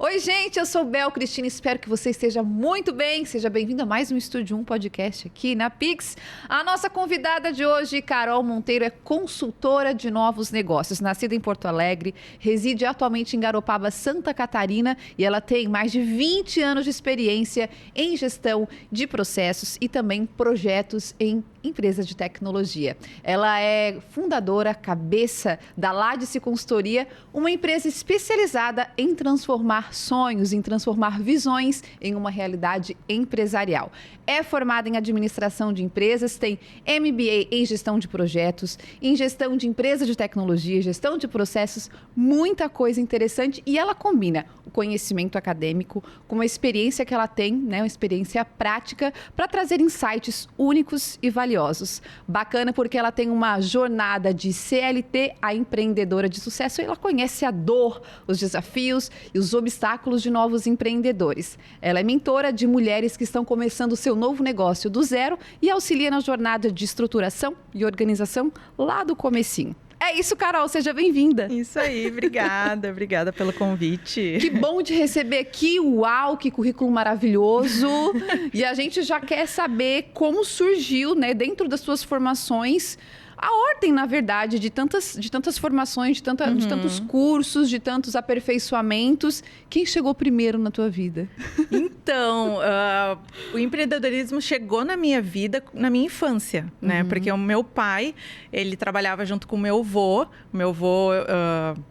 Oi, gente, eu sou Bel Cristina, espero que você esteja muito bem. Seja bem-vindo a mais um Estúdio 1 podcast aqui na Pix. A nossa convidada de hoje, Carol Monteiro, é consultora de novos negócios. Nascida em Porto Alegre, reside atualmente em Garopaba, Santa Catarina, e ela tem mais de 20 anos de experiência em gestão de processos e também projetos em empresa de tecnologia. Ela é fundadora, cabeça da Ladice Consultoria, uma empresa especializada em transformar sonhos, em transformar visões em uma realidade empresarial. É formada em administração de empresas, tem MBA em gestão de projetos, em gestão de empresa de tecnologia, gestão de processos, muita coisa interessante, e ela combina o conhecimento acadêmico com uma experiência que ela tem, né, uma experiência prática, para trazer insights únicos e valiosos. Bacana porque ela tem uma jornada de CLT a empreendedora de sucesso, e ela conhece a dor, os desafios e os obstáculos de novos empreendedores. Ela é mentora de mulheres que estão começando o seu novo negócio do zero e auxilia na jornada de estruturação e organização lá do comecinho. É isso, Carol, seja bem-vinda. Isso aí, obrigada pelo convite. Que bom te receber aqui, uau, que currículo maravilhoso. E a gente já quer saber como surgiu, né, dentro das suas formações, a ordem, na verdade, de tantas formações, de tantos cursos, de tantos aperfeiçoamentos. Quem chegou primeiro na tua vida? Então, o empreendedorismo chegou na minha vida, na minha infância, né? Porque o meu pai, ele trabalhava junto com o meu avô. O meu avô,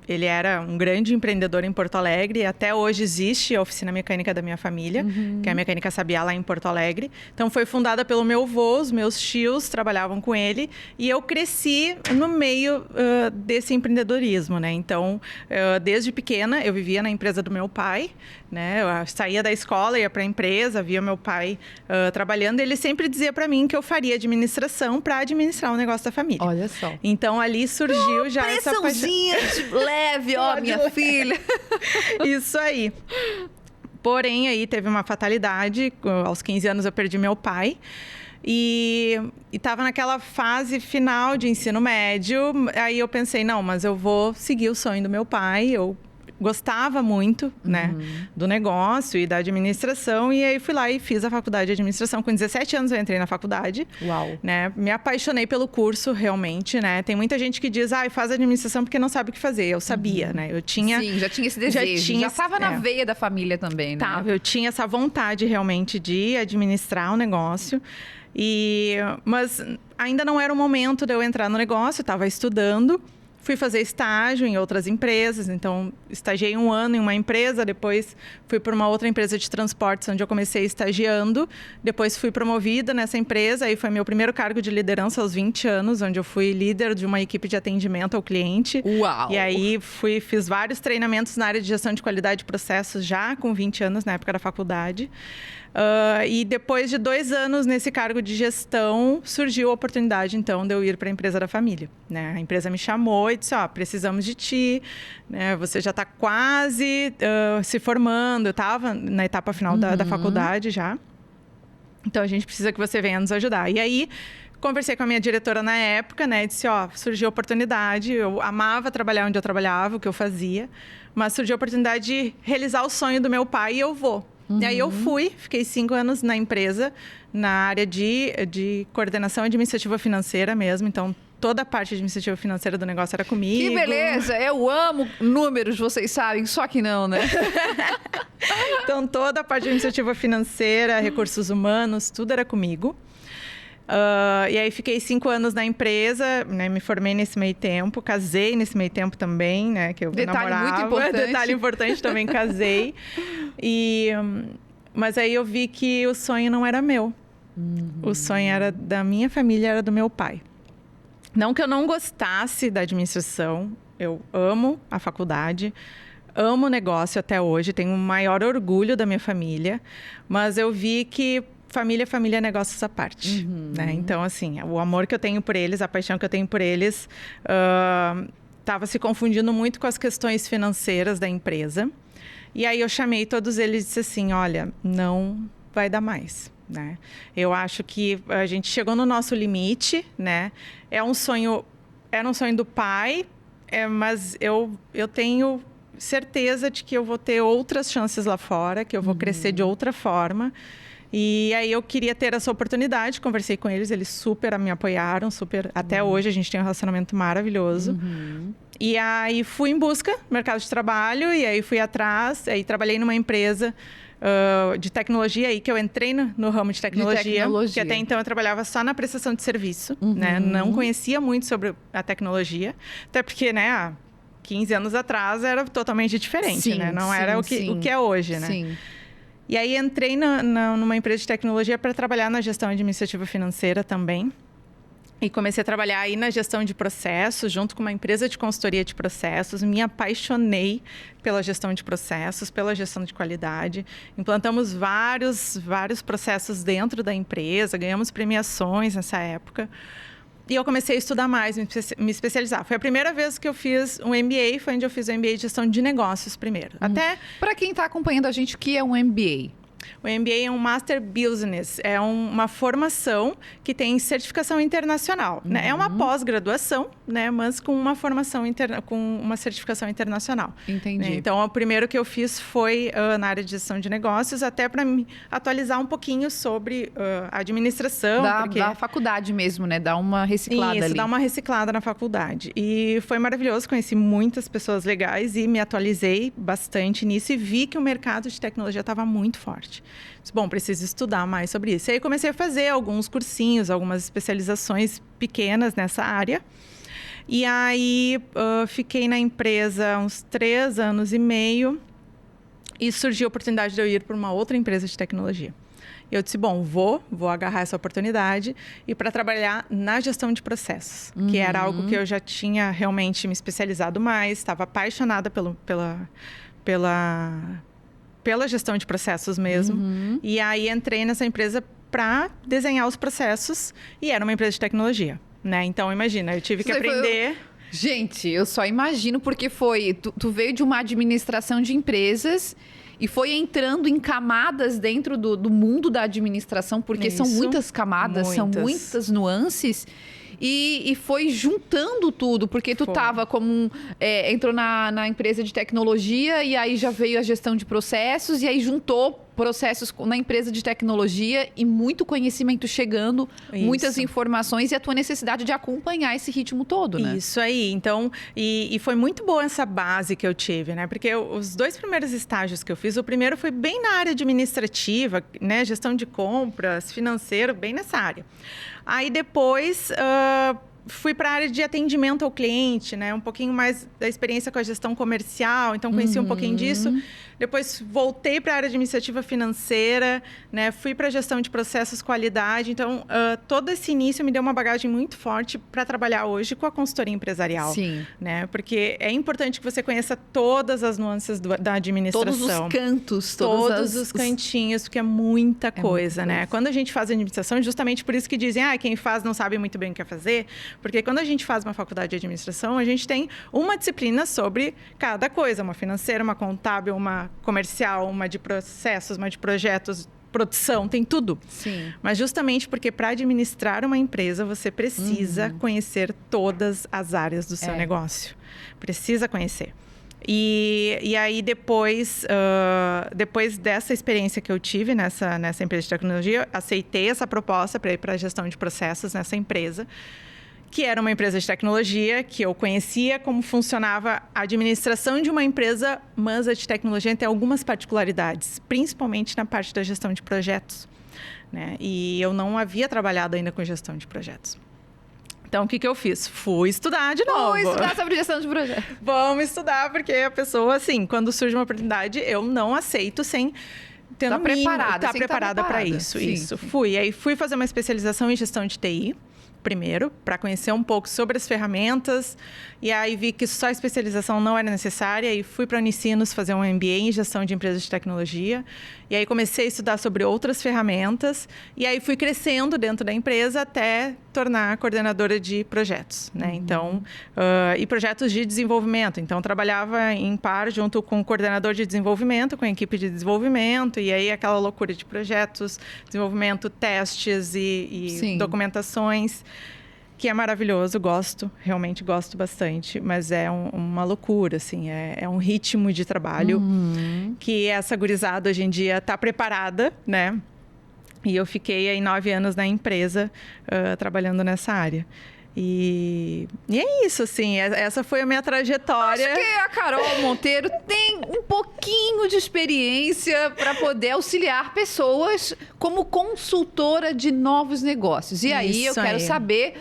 ele era um grande empreendedor em Porto Alegre. Até hoje existe a oficina mecânica da minha família, que é a Mecânica Sabiá, lá em Porto Alegre. Então, foi fundada pelo meu avô, os meus tios trabalhavam com ele. E eu cresci no meio desse empreendedorismo, né? Então, desde pequena, eu vivia na empresa do meu pai, né? Eu saía da escola, ia para a empresa, via meu pai trabalhando. Ele sempre dizia para mim que eu faria administração para administrar o negócio da família. Olha só. Então, ali surgiu já essa pressãozinha leve, ó, minha filha. Isso aí. Porém, aí teve uma fatalidade. Aos 15 anos, eu perdi meu pai. E estava naquela fase final de ensino médio. Aí eu pensei, não, mas eu vou seguir o sonho do meu pai. Eu gostava muito, né, do negócio e da administração. E aí fui lá e fiz a faculdade de administração. Com 17 anos eu entrei na faculdade. Uau! Né? Me apaixonei pelo curso, realmente, né? Tem muita gente que diz, faz administração porque não sabe o que fazer. Eu sabia, né? Eu tinha... Sim, já tinha esse desejo. Já estava na veia da família também, né? Tava, eu tinha essa vontade realmente de administrar o negócio. Mas ainda não era o momento de eu entrar no negócio, estava estudando. Fui fazer estágio em outras empresas, então estagiei 1 ano em uma empresa, depois fui para uma outra empresa de transportes, onde eu comecei estagiando, depois fui promovida nessa empresa, aí foi meu primeiro cargo de liderança aos 20 anos, onde eu fui líder de uma equipe de atendimento ao cliente. Uau! E aí fiz vários treinamentos na área de gestão de qualidade de processos já com 20 anos, na época da faculdade. E depois de 2 anos nesse cargo de gestão, surgiu a oportunidade, então, de eu ir para a empresa da família, né? A empresa me chamou e disse, precisamos de ti, né? Você já está quase se formando. Eu estava na etapa final da faculdade já. Então, a gente precisa que você venha nos ajudar. E aí, conversei com a minha diretora na época, né? Disse, surgiu a oportunidade. Eu amava trabalhar onde eu trabalhava, o que eu fazia. Mas surgiu a oportunidade de realizar o sonho do meu pai e eu vou. E aí eu fiquei 5 anos na empresa, na área de coordenação administrativa financeira mesmo. Então, toda a parte administrativa financeira do negócio era comigo. Que beleza! Eu amo números, vocês sabem, só que não, né? Então, toda a parte administrativa financeira, recursos humanos, tudo era comigo. E aí fiquei 5 anos na empresa, né? Me formei nesse meio tempo, casei nesse meio tempo também, né? Que eu namorava. Muito importante. Detalhe importante, também casei. Mas aí eu vi que o sonho não era meu. O sonho era da minha família, era do meu pai. Não que eu não gostasse da administração, eu amo a faculdade, amo o negócio até hoje, tenho o maior orgulho da minha família, mas eu vi que família é negócios à parte, né? Então, assim, o amor que eu tenho por eles, a paixão que eu tenho por eles, estava se confundindo muito com as questões financeiras da empresa. E aí eu chamei todos eles e disse assim, olha, não vai dar mais, né? Eu acho que a gente chegou no nosso limite, né? Era um sonho do pai, mas eu tenho certeza de que eu vou ter outras chances lá fora, que eu vou crescer de outra forma. E aí eu queria ter essa oportunidade, conversei com eles super me apoiaram, até hoje a gente tem um relacionamento maravilhoso. E aí fui em busca do mercado de trabalho, e aí fui atrás, aí trabalhei numa empresa de tecnologia, aí que eu entrei no ramo de tecnologia, que até então eu trabalhava só na prestação de serviço, né? Não conhecia muito sobre a tecnologia, até porque, né, há 15 anos atrás era totalmente diferente, né? Não era o que é hoje, né? Sim. E aí entrei numa empresa de tecnologia para trabalhar na gestão administrativa financeira também. E comecei a trabalhar aí na gestão de processos, junto com uma empresa de consultoria de processos. Me apaixonei pela gestão de processos, pela gestão de qualidade. Implantamos vários processos dentro da empresa, ganhamos premiações nessa época. E eu comecei a estudar mais, me especializar. Foi a primeira vez que eu fiz um MBA, foi onde eu fiz o MBA de gestão de negócios primeiro. Até para quem está acompanhando a gente, o que é um MBA? O MBA é um Master Business, é uma formação que tem certificação internacional. Né? É uma pós-graduação, né? Mas com uma formação com uma certificação internacional. Entendi. Né? Então, o primeiro que eu fiz foi na área de gestão de negócios, até para me atualizar um pouquinho sobre a administração. Da faculdade mesmo, né? Dar uma reciclada ali. Isso, dar uma reciclada na faculdade. E foi maravilhoso, conheci muitas pessoas legais e me atualizei bastante nisso e vi que o mercado de tecnologia estava muito forte. Bom, preciso estudar mais sobre isso. E aí comecei a fazer alguns cursinhos, algumas especializações pequenas nessa área. E aí fiquei na empresa uns 3 anos e meio e surgiu a oportunidade de eu ir para uma outra empresa de tecnologia. E eu disse, bom, vou agarrar essa oportunidade e para trabalhar na gestão de processos, que era algo que eu já tinha realmente me especializado mais, estava apaixonada pela gestão de processos mesmo. E aí entrei nessa empresa para desenhar os processos e era uma empresa de tecnologia, né? Então, imagina, eu tive que aprender... Gente, eu só imagino porque tu veio de uma administração de empresas e foi entrando em camadas dentro do mundo da administração, porque são muitas camadas, são muitas nuances. E foi juntando tudo, porque tu estava como entrou na empresa de tecnologia e aí já veio a gestão de processos e aí juntou processos na empresa de tecnologia e muito conhecimento chegando, muitas informações e a tua necessidade de acompanhar esse ritmo todo, né? Isso aí. Então, e foi muito boa essa base que eu tive, né? Porque os 2 primeiros estágios que eu fiz, o primeiro foi bem na área administrativa, né? Gestão de compras, financeiro, bem nessa área. Aí depois fui para a área de atendimento ao cliente, né? Um pouquinho mais da experiência com a gestão comercial, então conheci um pouquinho disso. Depois voltei para a área administrativa financeira, né? Fui para a gestão de processos, qualidade. Então, todo esse início me deu uma bagagem muito forte para trabalhar hoje com a consultoria empresarial. Sim. Né? Porque é importante que você conheça todas as nuances da administração. Todos os cantos. Todos os cantinhos, porque é muita coisa, né? Quando a gente faz administração, justamente por isso que dizem, quem faz não sabe muito bem o que fazer. Porque quando a gente faz uma faculdade de administração, a gente tem uma disciplina sobre cada coisa. Uma financeira, uma contábil, uma comercial, uma de processos, uma de projetos, produção, tem tudo. Sim. Mas justamente porque para administrar uma empresa, você precisa conhecer todas as áreas do seu negócio. Precisa conhecer. E aí, depois dessa experiência que eu tive nessa empresa de tecnologia, aceitei essa proposta para ir para a gestão de processos nessa empresa, que era uma empresa de tecnologia, que eu conhecia como funcionava a administração de uma empresa, mas a de tecnologia tem algumas particularidades, principalmente na parte da gestão de projetos, né? E eu não havia trabalhado ainda com gestão de projetos. Então, o que eu fiz? Fui estudar de novo. Fui estudar sobre gestão de projetos. Vamos estudar, porque a pessoa, assim, quando surge uma oportunidade, eu não aceito sem... Tá preparada para isso. Sim. Fui. Aí fui fazer uma especialização em gestão de TI, primeiro, para conhecer um pouco sobre as ferramentas. E aí vi que só a especialização não era necessária e fui para a Unicinos fazer um MBA em gestão de empresas de tecnologia. E aí comecei a estudar sobre outras ferramentas. E aí fui crescendo dentro da empresa até tornar coordenadora de projetos, né? Então, e projetos de desenvolvimento. Então, trabalhava em par junto com o coordenador de desenvolvimento, com a equipe de desenvolvimento. E aí aquela loucura de projetos, desenvolvimento, testes e documentações. que é maravilhoso, realmente gosto bastante, mas é uma loucura, assim, é um ritmo de trabalho que essa gurizada hoje em dia está preparada, né? E eu fiquei aí 9 anos na empresa trabalhando nessa área. E é isso, assim, essa foi a minha trajetória. Acho que a Carol Monteiro tem um pouquinho de experiência para poder auxiliar pessoas como consultora de novos negócios. E aí eu quero saber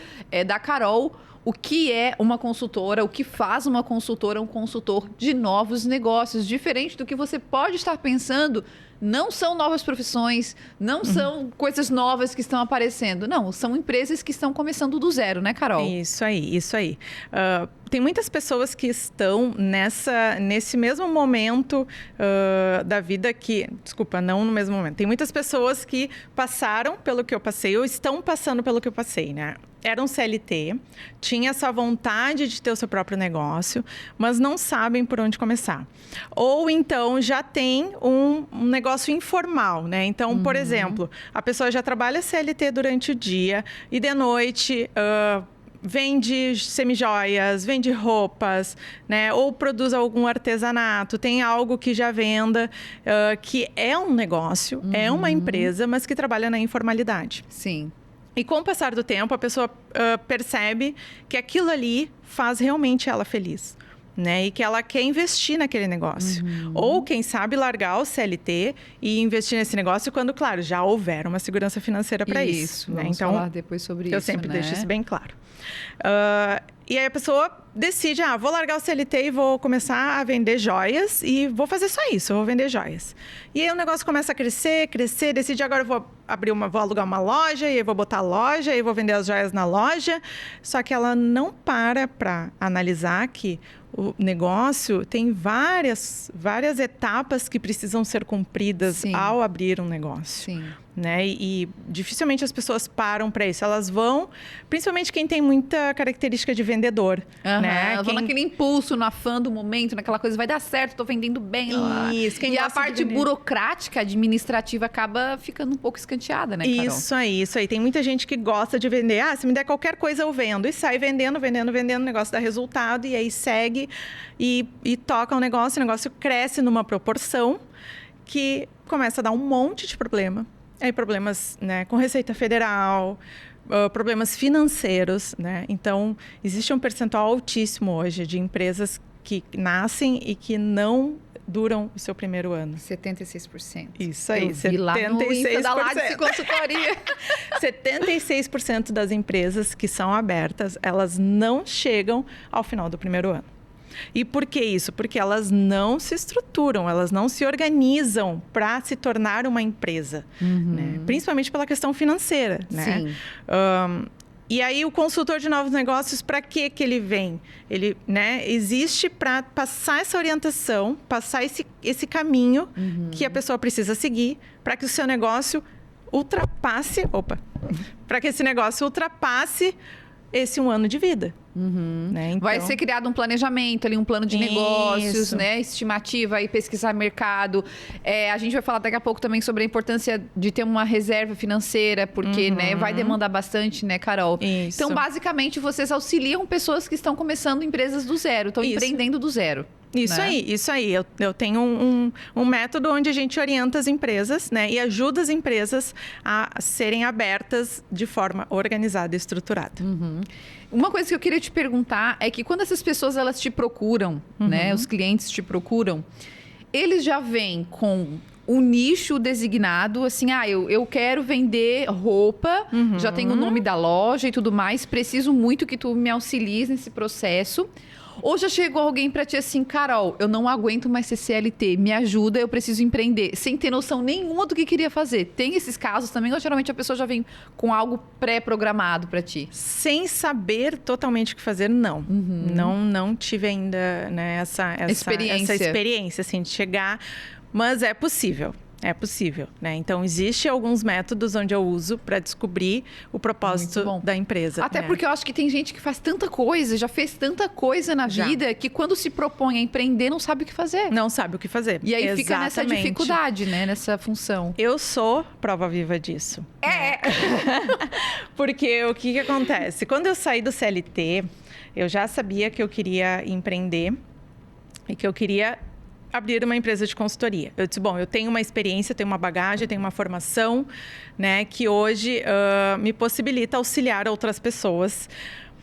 da Carol o que é uma consultora, o que faz uma consultora, um consultor de novos negócios, diferente do que você pode estar pensando. Não são novas profissões, não são coisas novas que estão aparecendo. Não, são empresas que estão começando do zero, né, Carol? Isso aí. Tem muitas pessoas que estão nesse mesmo momento da vida Desculpa, não no mesmo momento. Tem muitas pessoas que passaram pelo que eu passei ou estão passando pelo que eu passei, né? Era um CLT, tinha essa vontade de ter o seu próprio negócio, mas não sabem por onde começar. Ou então já tem um negócio informal, né? Então, por exemplo, a pessoa já trabalha CLT durante o dia e de noite vende semijoias, vende roupas, né? Ou produz algum artesanato, tem algo que já venda, que é um negócio, é uma empresa, mas que trabalha na informalidade. Sim. E com o passar do tempo, a pessoa percebe que aquilo ali faz realmente ela feliz, né? E que ela quer investir naquele negócio. Ou, quem sabe, largar o CLT e investir nesse negócio quando, claro, já houver uma segurança financeira para isso. Vamos então, falar depois sobre isso, eu sempre né? deixo isso bem claro. E aí a pessoa decide, vou largar o CLT e vou começar a vender joias e vou fazer só isso, eu vou vender joias. E aí o negócio começa a crescer, decide agora eu vou alugar uma loja, e aí vou botar a loja, e aí vou vender as joias na loja. Só que ela não para analisar que o negócio tem várias etapas que precisam ser cumpridas ao abrir um negócio. Sim. Né? E dificilmente as pessoas param para isso. Elas vão, principalmente quem tem muita característica de vendedor. Né? Elas vão naquele impulso, no afã do momento, naquela coisa, vai dar certo, tô vendendo bem. Isso. E a parte burocrática, administrativa, acaba ficando um pouco escanteada, né, Carol? Isso aí. Tem muita gente que gosta de vender. Se me der qualquer coisa, eu vendo. E sai vendendo, o negócio dá resultado. E aí segue e toca o negócio cresce numa proporção que começa a dar um monte de problema. Aí problemas, né, com Receita Federal, problemas financeiros, né? Então, existe um percentual altíssimo hoje de empresas que nascem e que não duram o seu primeiro ano. 76%. Isso aí, 76%. Vi lá no Insta da Ládice Consultoria. 76% das empresas que são abertas, elas não chegam ao final do primeiro ano. E por que isso? Porque elas não se estruturam, elas não se organizam para se tornar uma empresa, né? Principalmente pela questão financeira, né? Sim. E aí o consultor de novos negócios, para que ele vem? Ele, né, existe para passar essa orientação, passar esse caminho que a pessoa precisa seguir para que o seu negócio ultrapasse... para que esse negócio ultrapasse esse 1 ano de vida. Né? Então, vai ser criado um planejamento ali, um plano de negócios, né? Estimativa e pesquisar mercado. A gente vai falar daqui a pouco também sobre a importância de ter uma reserva financeira, porque né, vai demandar bastante, né, Carol? Isso. Então, basicamente, vocês auxiliam pessoas que estão começando empresas do zero, estão empreendendo do zero. Isso aí. Eu tenho um método onde a gente orienta as empresas, né? E ajuda as empresas a serem abertas de forma organizada e estruturada. Uma coisa que eu queria te perguntar é que quando essas pessoas elas te procuram, né? Os clientes te procuram, eles já vêm com um nicho designado, assim, eu quero vender roupa, já tenho o nome da loja e tudo mais, preciso muito que tu me auxilies nesse processo. Ou já chegou alguém pra ti assim, Carol, eu não aguento mais ser CLT, me ajuda, eu preciso empreender, sem ter noção nenhuma do que queria fazer. Tem esses casos também, ou geralmente a pessoa já vem com algo pré-programado pra ti? Sem saber totalmente o que fazer, não. Não tive ainda, né, essa experiência, assim, de chegar, mas é possível. É possível, né? Então, existem alguns métodos onde eu uso para descobrir o propósito da empresa. Até porque eu acho que tem gente que faz tanta coisa, já fez tanta coisa na vida, que quando se propõe a empreender, não sabe o que fazer. Não sabe o que fazer. E aí fica nessa dificuldade, né? Nessa função. Eu sou prova viva disso. Porque o que acontece? Quando eu saí do CLT, eu já sabia que eu queria empreender e que eu queria abrir uma empresa de consultoria. Eu disse, bom, eu tenho uma experiência, tenho uma bagagem, tenho uma formação, né, que hoje me possibilita auxiliar outras pessoas,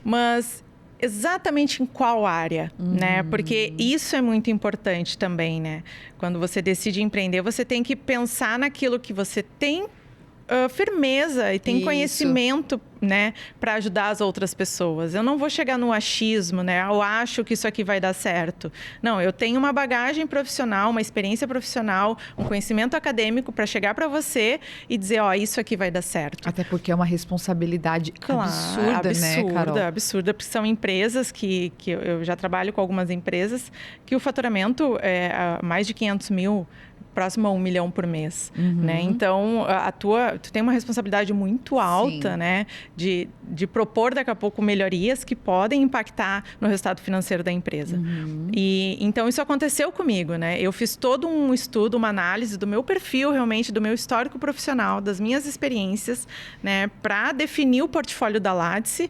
mas exatamente em qual área, né? Porque isso é muito importante também, né? Quando você decide empreender, você tem que pensar naquilo que você tem firmeza e tem conhecimento, né, para ajudar as outras pessoas. Eu não vou chegar no achismo, né? Eu acho que isso aqui vai dar certo. Não, eu tenho uma bagagem profissional, uma experiência profissional, um conhecimento acadêmico para chegar para você e dizer, ó, isso aqui vai dar certo. Até porque é uma responsabilidade absurda, né, Carol? Absurda, porque são empresas que eu já trabalho com algumas empresas que o faturamento é mais de 500 mil, próximo a 1 milhão por mês, né? Então, tu tem uma responsabilidade muito alta, né? De propor daqui a pouco melhorias que podem impactar no resultado financeiro da empresa. E então isso aconteceu comigo, né? Eu fiz todo um estudo, uma análise do meu perfil, realmente, do meu histórico profissional, das minhas experiências, né? Para definir o portfólio da Lattice,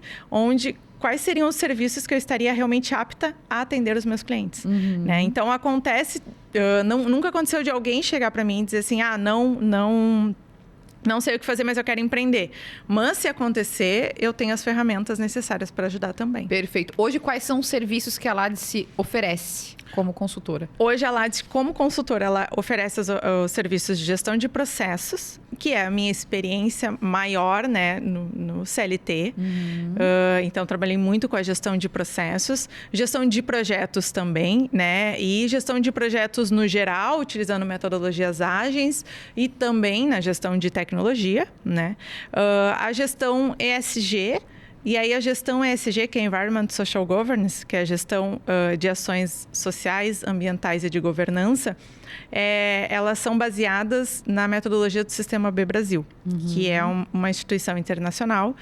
quais seriam os serviços que eu estaria realmente apta a atender os meus clientes, né? Então, nunca aconteceu de alguém chegar para mim e dizer assim, não sei o que fazer, mas eu quero empreender. Mas, se acontecer, eu tenho as ferramentas necessárias para ajudar também. Perfeito. Hoje, quais são os serviços que a Lattice oferece como consultora? Hoje, a Lattice, como consultora, ela oferece os serviços de gestão de processos, que é a minha experiência maior, né, no CLT. Então, trabalhei muito com a gestão de processos, gestão de projetos também, né, e gestão de projetos no geral, utilizando metodologias ágeis e também na gestão de tecnologia, né. A gestão ESG, e aí a gestão ESG, que é Environment Social Governance, que é a gestão de ações sociais, ambientais e de governança, elas são baseadas na metodologia do Sistema B Brasil, que é uma instituição internacional,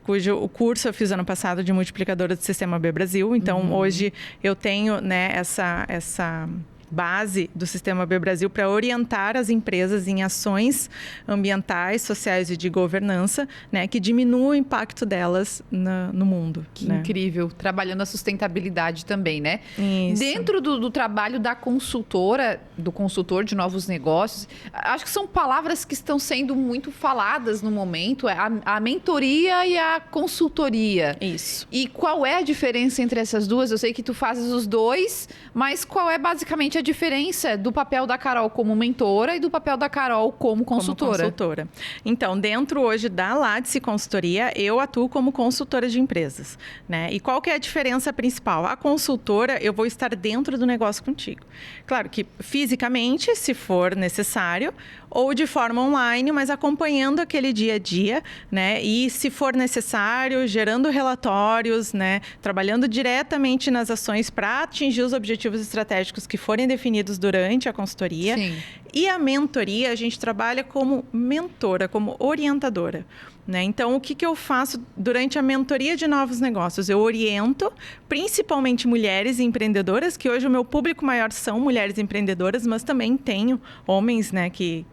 cujo curso eu fiz ano passado de multiplicadora do Sistema B Brasil. Então, hoje eu tenho, né, essa base do Sistema B Brasil para orientar as empresas em ações ambientais, sociais e de governança, né, que diminuam o impacto delas no mundo. Que incrível. Trabalhando a sustentabilidade também, né? Isso. Dentro do trabalho da consultora, do consultor de novos negócios, acho que são palavras que estão sendo muito faladas no momento, a mentoria e a consultoria. Isso. E qual é a diferença entre essas duas? Eu sei que tu fazes os dois, mas qual é basicamente a diferença do papel da Carol como mentora e do papel da Carol como consultora? Então, dentro hoje da Lattice Consultoria, eu atuo como consultora de empresas, né? E qual que é a diferença principal? A consultora, eu vou estar dentro do negócio contigo. Claro que fisicamente, se for necessário, ou de forma online, mas acompanhando aquele dia a dia, né? E, se for necessário, gerando relatórios, né? Trabalhando diretamente nas ações para atingir os objetivos estratégicos que forem definidos durante a consultoria. Sim. E a mentoria, a gente trabalha como mentora, como orientadora, né? Então, o que eu faço durante a mentoria de novos negócios? Eu oriento principalmente mulheres empreendedoras, que hoje o meu público maior são mulheres empreendedoras, mas também tenho homens, né, que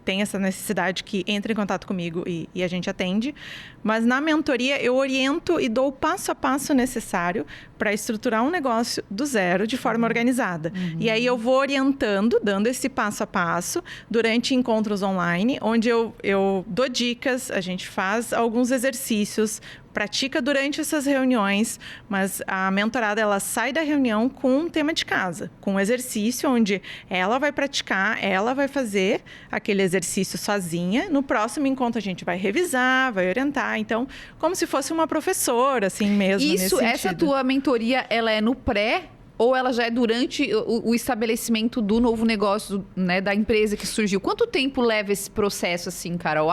tem essa necessidade, que entra em contato comigo e a gente atende. Mas na mentoria eu oriento e dou o passo a passo necessário para estruturar um negócio do zero de forma organizada. E aí eu vou orientando, dando esse passo a passo durante encontros online, onde eu dou dicas, a gente faz alguns exercícios, pratica durante essas reuniões, mas a mentorada, ela sai da reunião com um tema de casa, com um exercício onde ela vai praticar, ela vai fazer aquele exercício sozinha. No próximo encontro a gente vai revisar, vai orientar. Então, como se fosse uma professora, assim mesmo, nesse sentido. Essa tua mentoria, ela é no pré Ou ela já é durante o estabelecimento do novo negócio, né, da empresa que surgiu? Quanto tempo leva esse processo, assim, Carol?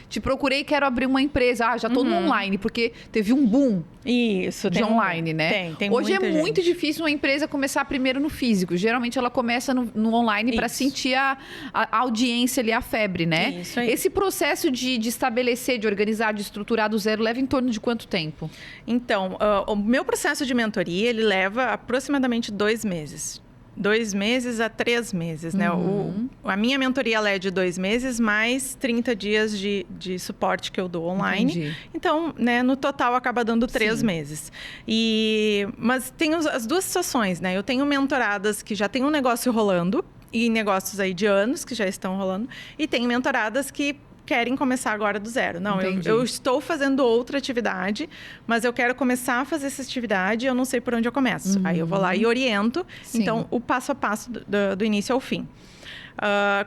Te procurei e quero abrir uma empresa. Já tô no online, porque teve um boom de online, né? Tem Hoje muita muito difícil uma empresa começar primeiro no físico. Geralmente ela começa no online para sentir a audiência ali, a febre, né? Isso aí. Esse processo de estabelecer, de organizar, de estruturar do zero, leva em torno de quanto tempo? Então, o meu processo de mentoria, ele leva aproximadamente 2 meses. 2 meses a 3 meses, né? A minha mentoria ela é de 2 meses, mais 30 dias de suporte que eu dou online. Entendi. Então, né, no total acaba dando 3 meses. Mas tem as duas situações, né? Eu tenho mentoradas que já têm um negócio rolando, e negócios aí de anos que já estão rolando, e tenho mentoradas que querem começar agora do zero. Não, eu estou fazendo outra atividade, mas eu quero começar a fazer essa atividade e eu não sei por onde eu começo. Aí eu vou lá e oriento. Sim. Então, o passo a passo do início ao fim.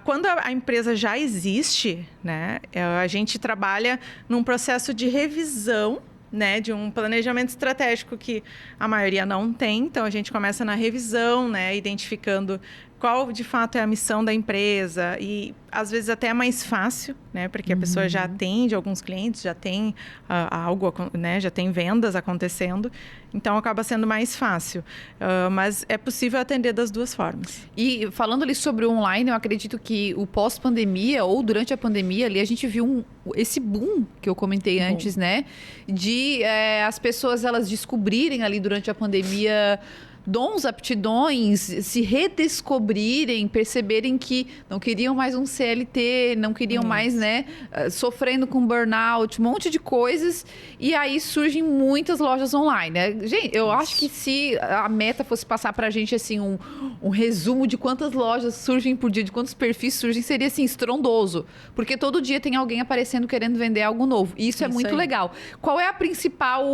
Quando a empresa já existe, né, a gente trabalha num processo de revisão, né, de um planejamento estratégico que a maioria não tem. Então, a gente começa na revisão, né, identificando qual, de fato, é a missão da empresa. E, às vezes, até é mais fácil, né, porque a pessoa já atende alguns clientes, já tem algo, né, já tem vendas acontecendo. Então, acaba sendo mais fácil. Mas é possível atender das duas formas. E, falando ali sobre o online, eu acredito que o pós-pandemia ou durante a pandemia ali, a gente viu esse boom que eu comentei antes, né? De as pessoas, elas descobrirem ali durante a pandemia dons, aptidões, se redescobrirem, perceberem que não queriam mais um CLT, não queriam mais, né, sofrendo com burnout, um monte de coisas. E aí surgem muitas lojas online, né? Gente, eu acho que se a meta fosse passar pra gente, assim, um resumo de quantas lojas surgem por dia, de quantos perfis surgem, seria, assim, estrondoso. Porque todo dia tem alguém aparecendo querendo vender algo novo. E isso é muito legal. Qual é a principal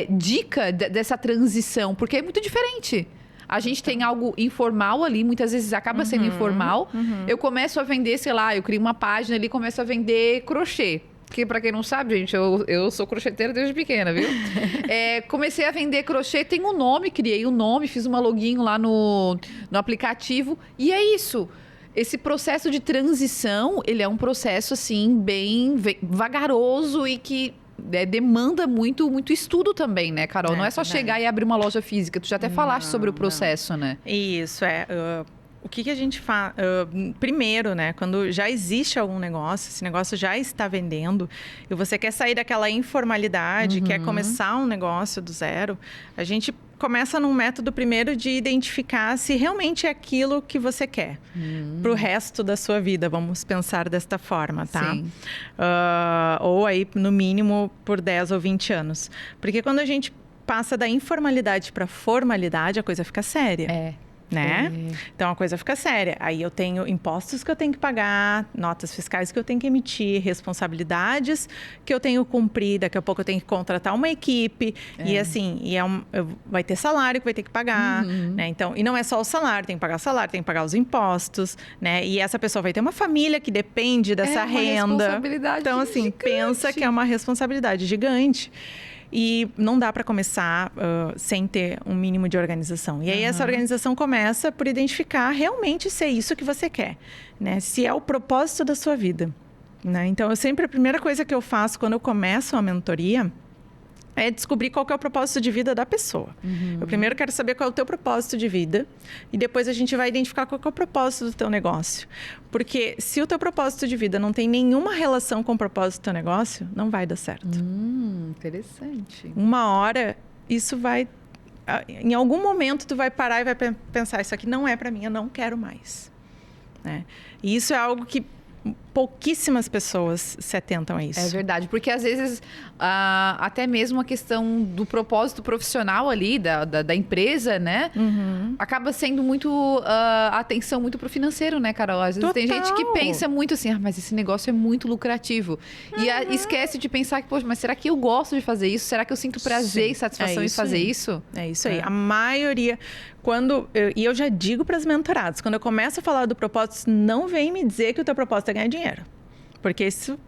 dica dessa transição? Porque é muito diferente. A gente tem algo informal ali, muitas vezes acaba sendo informal. Eu começo a vender, sei lá, eu crio uma página ali e começo a vender crochê. Porque, pra quem não sabe, gente, eu sou crocheteira desde pequena, viu? Comecei a vender crochê, tem um nome, criei um nome, fiz uma login lá no aplicativo. E é isso. Esse processo de transição, ele é um processo, assim, bem vagaroso e que demanda muito estudo também, né, Carol? Não é só chegar e abrir uma loja física. Tu já até falaste sobre o processo, né? Isso, o que a gente faz? Primeiro, né, quando já existe algum negócio, esse negócio já está vendendo, e você quer sair daquela informalidade, quer começar um negócio do zero, a gente começa num método primeiro de identificar se realmente é aquilo que você quer para o resto da sua vida, vamos pensar desta forma, tá? Sim. Ou aí, no mínimo, por 10 ou 20 anos. Porque quando a gente passa da informalidade para a formalidade, a coisa fica séria. Né? Então a coisa fica séria. Aí eu tenho impostos que eu tenho que pagar, notas fiscais que eu tenho que emitir, responsabilidades que eu tenho que cumprir. Daqui a pouco eu tenho que contratar uma equipe e assim, vai ter salário que vai ter que pagar, né? Então, e não é só o salário, tem que pagar o salário, tem que pagar os impostos, né? E essa pessoa vai ter uma família que depende dessa renda. Responsabilidade então, assim, gigante. pensa que é uma responsabilidade gigante. E não dá para começar sem ter um mínimo de organização. E aí essa organização começa por identificar realmente se é isso que você quer, né? Se é o propósito da sua vida, né? Então, a primeira coisa que eu faço quando eu começo a mentoria é descobrir qual que é o propósito de vida da pessoa. Eu primeiro quero saber qual é o teu propósito de vida e depois a gente vai identificar qual que é o propósito do teu negócio. Porque se o teu propósito de vida não tem nenhuma relação com o propósito do teu negócio, não vai dar certo. Interessante. Uma hora, isso vai... Em algum momento, tu vai parar e vai pensar, isso aqui não é para mim, eu não quero mais. Né? E isso é algo que pouquíssimas pessoas se atentam a isso. É verdade, porque às vezes até mesmo a questão do propósito profissional ali, da empresa, né? Acaba sendo muito atenção muito pro financeiro, né, Carol? Às vezes tem gente que pensa muito assim, mas esse negócio é muito lucrativo. E esquece de pensar que, poxa, mas será que eu gosto de fazer isso? Será que eu sinto prazer e satisfação em fazer isso? É isso aí. A maioria... E eu já digo para as mentoradas, quando eu começo a falar do propósito, não vem me dizer que o teu propósito é ganhar dinheiro. Porque isso,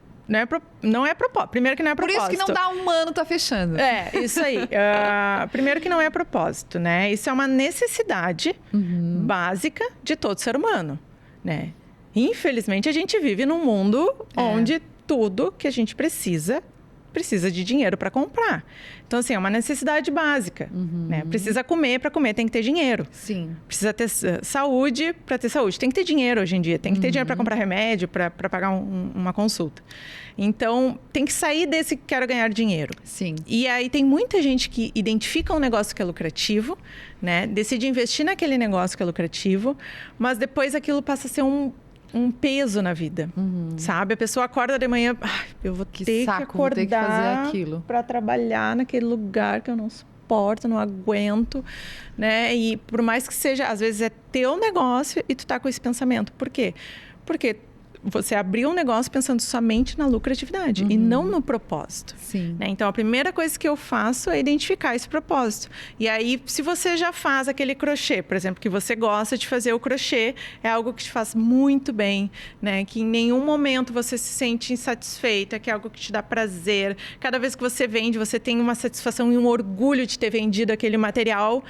Não é propósito. Primeiro que não é Por propósito. isso que não dá um ano, tá fechando. É, isso aí. Primeiro que não é propósito, né? Isso é uma necessidade básica de todo ser humano, né? Infelizmente, a gente vive num mundo onde tudo que a gente precisa de dinheiro para comprar. Então, assim, é uma necessidade básica, né? Precisa comer, para comer tem que ter dinheiro. Sim. Precisa ter saúde, para ter saúde. Tem que ter dinheiro hoje em dia. Tem que ter dinheiro para comprar remédio, para pagar uma consulta. Então, tem que sair desse quero ganhar dinheiro. Sim. E aí tem muita gente que identifica um negócio que é lucrativo, né? Decide investir naquele negócio que é lucrativo, mas depois aquilo passa a ser um peso na vida, sabe? A pessoa acorda de manhã, eu vou ter que acordar para trabalhar naquele lugar que eu não suporto, não aguento, né? E por mais que seja, às vezes é teu negócio e tu tá com esse pensamento. Por quê? Porque você abriu um negócio pensando somente na lucratividade e não no propósito. Sim. Né? Então, a primeira coisa que eu faço é identificar esse propósito. E aí, se você já faz aquele crochê, por exemplo, que você gosta de fazer o crochê, é algo que te faz muito bem, né? Que em nenhum momento você se sente insatisfeita, que é algo que te dá prazer. Cada vez que você vende, você tem uma satisfação e um orgulho de ter vendido aquele material.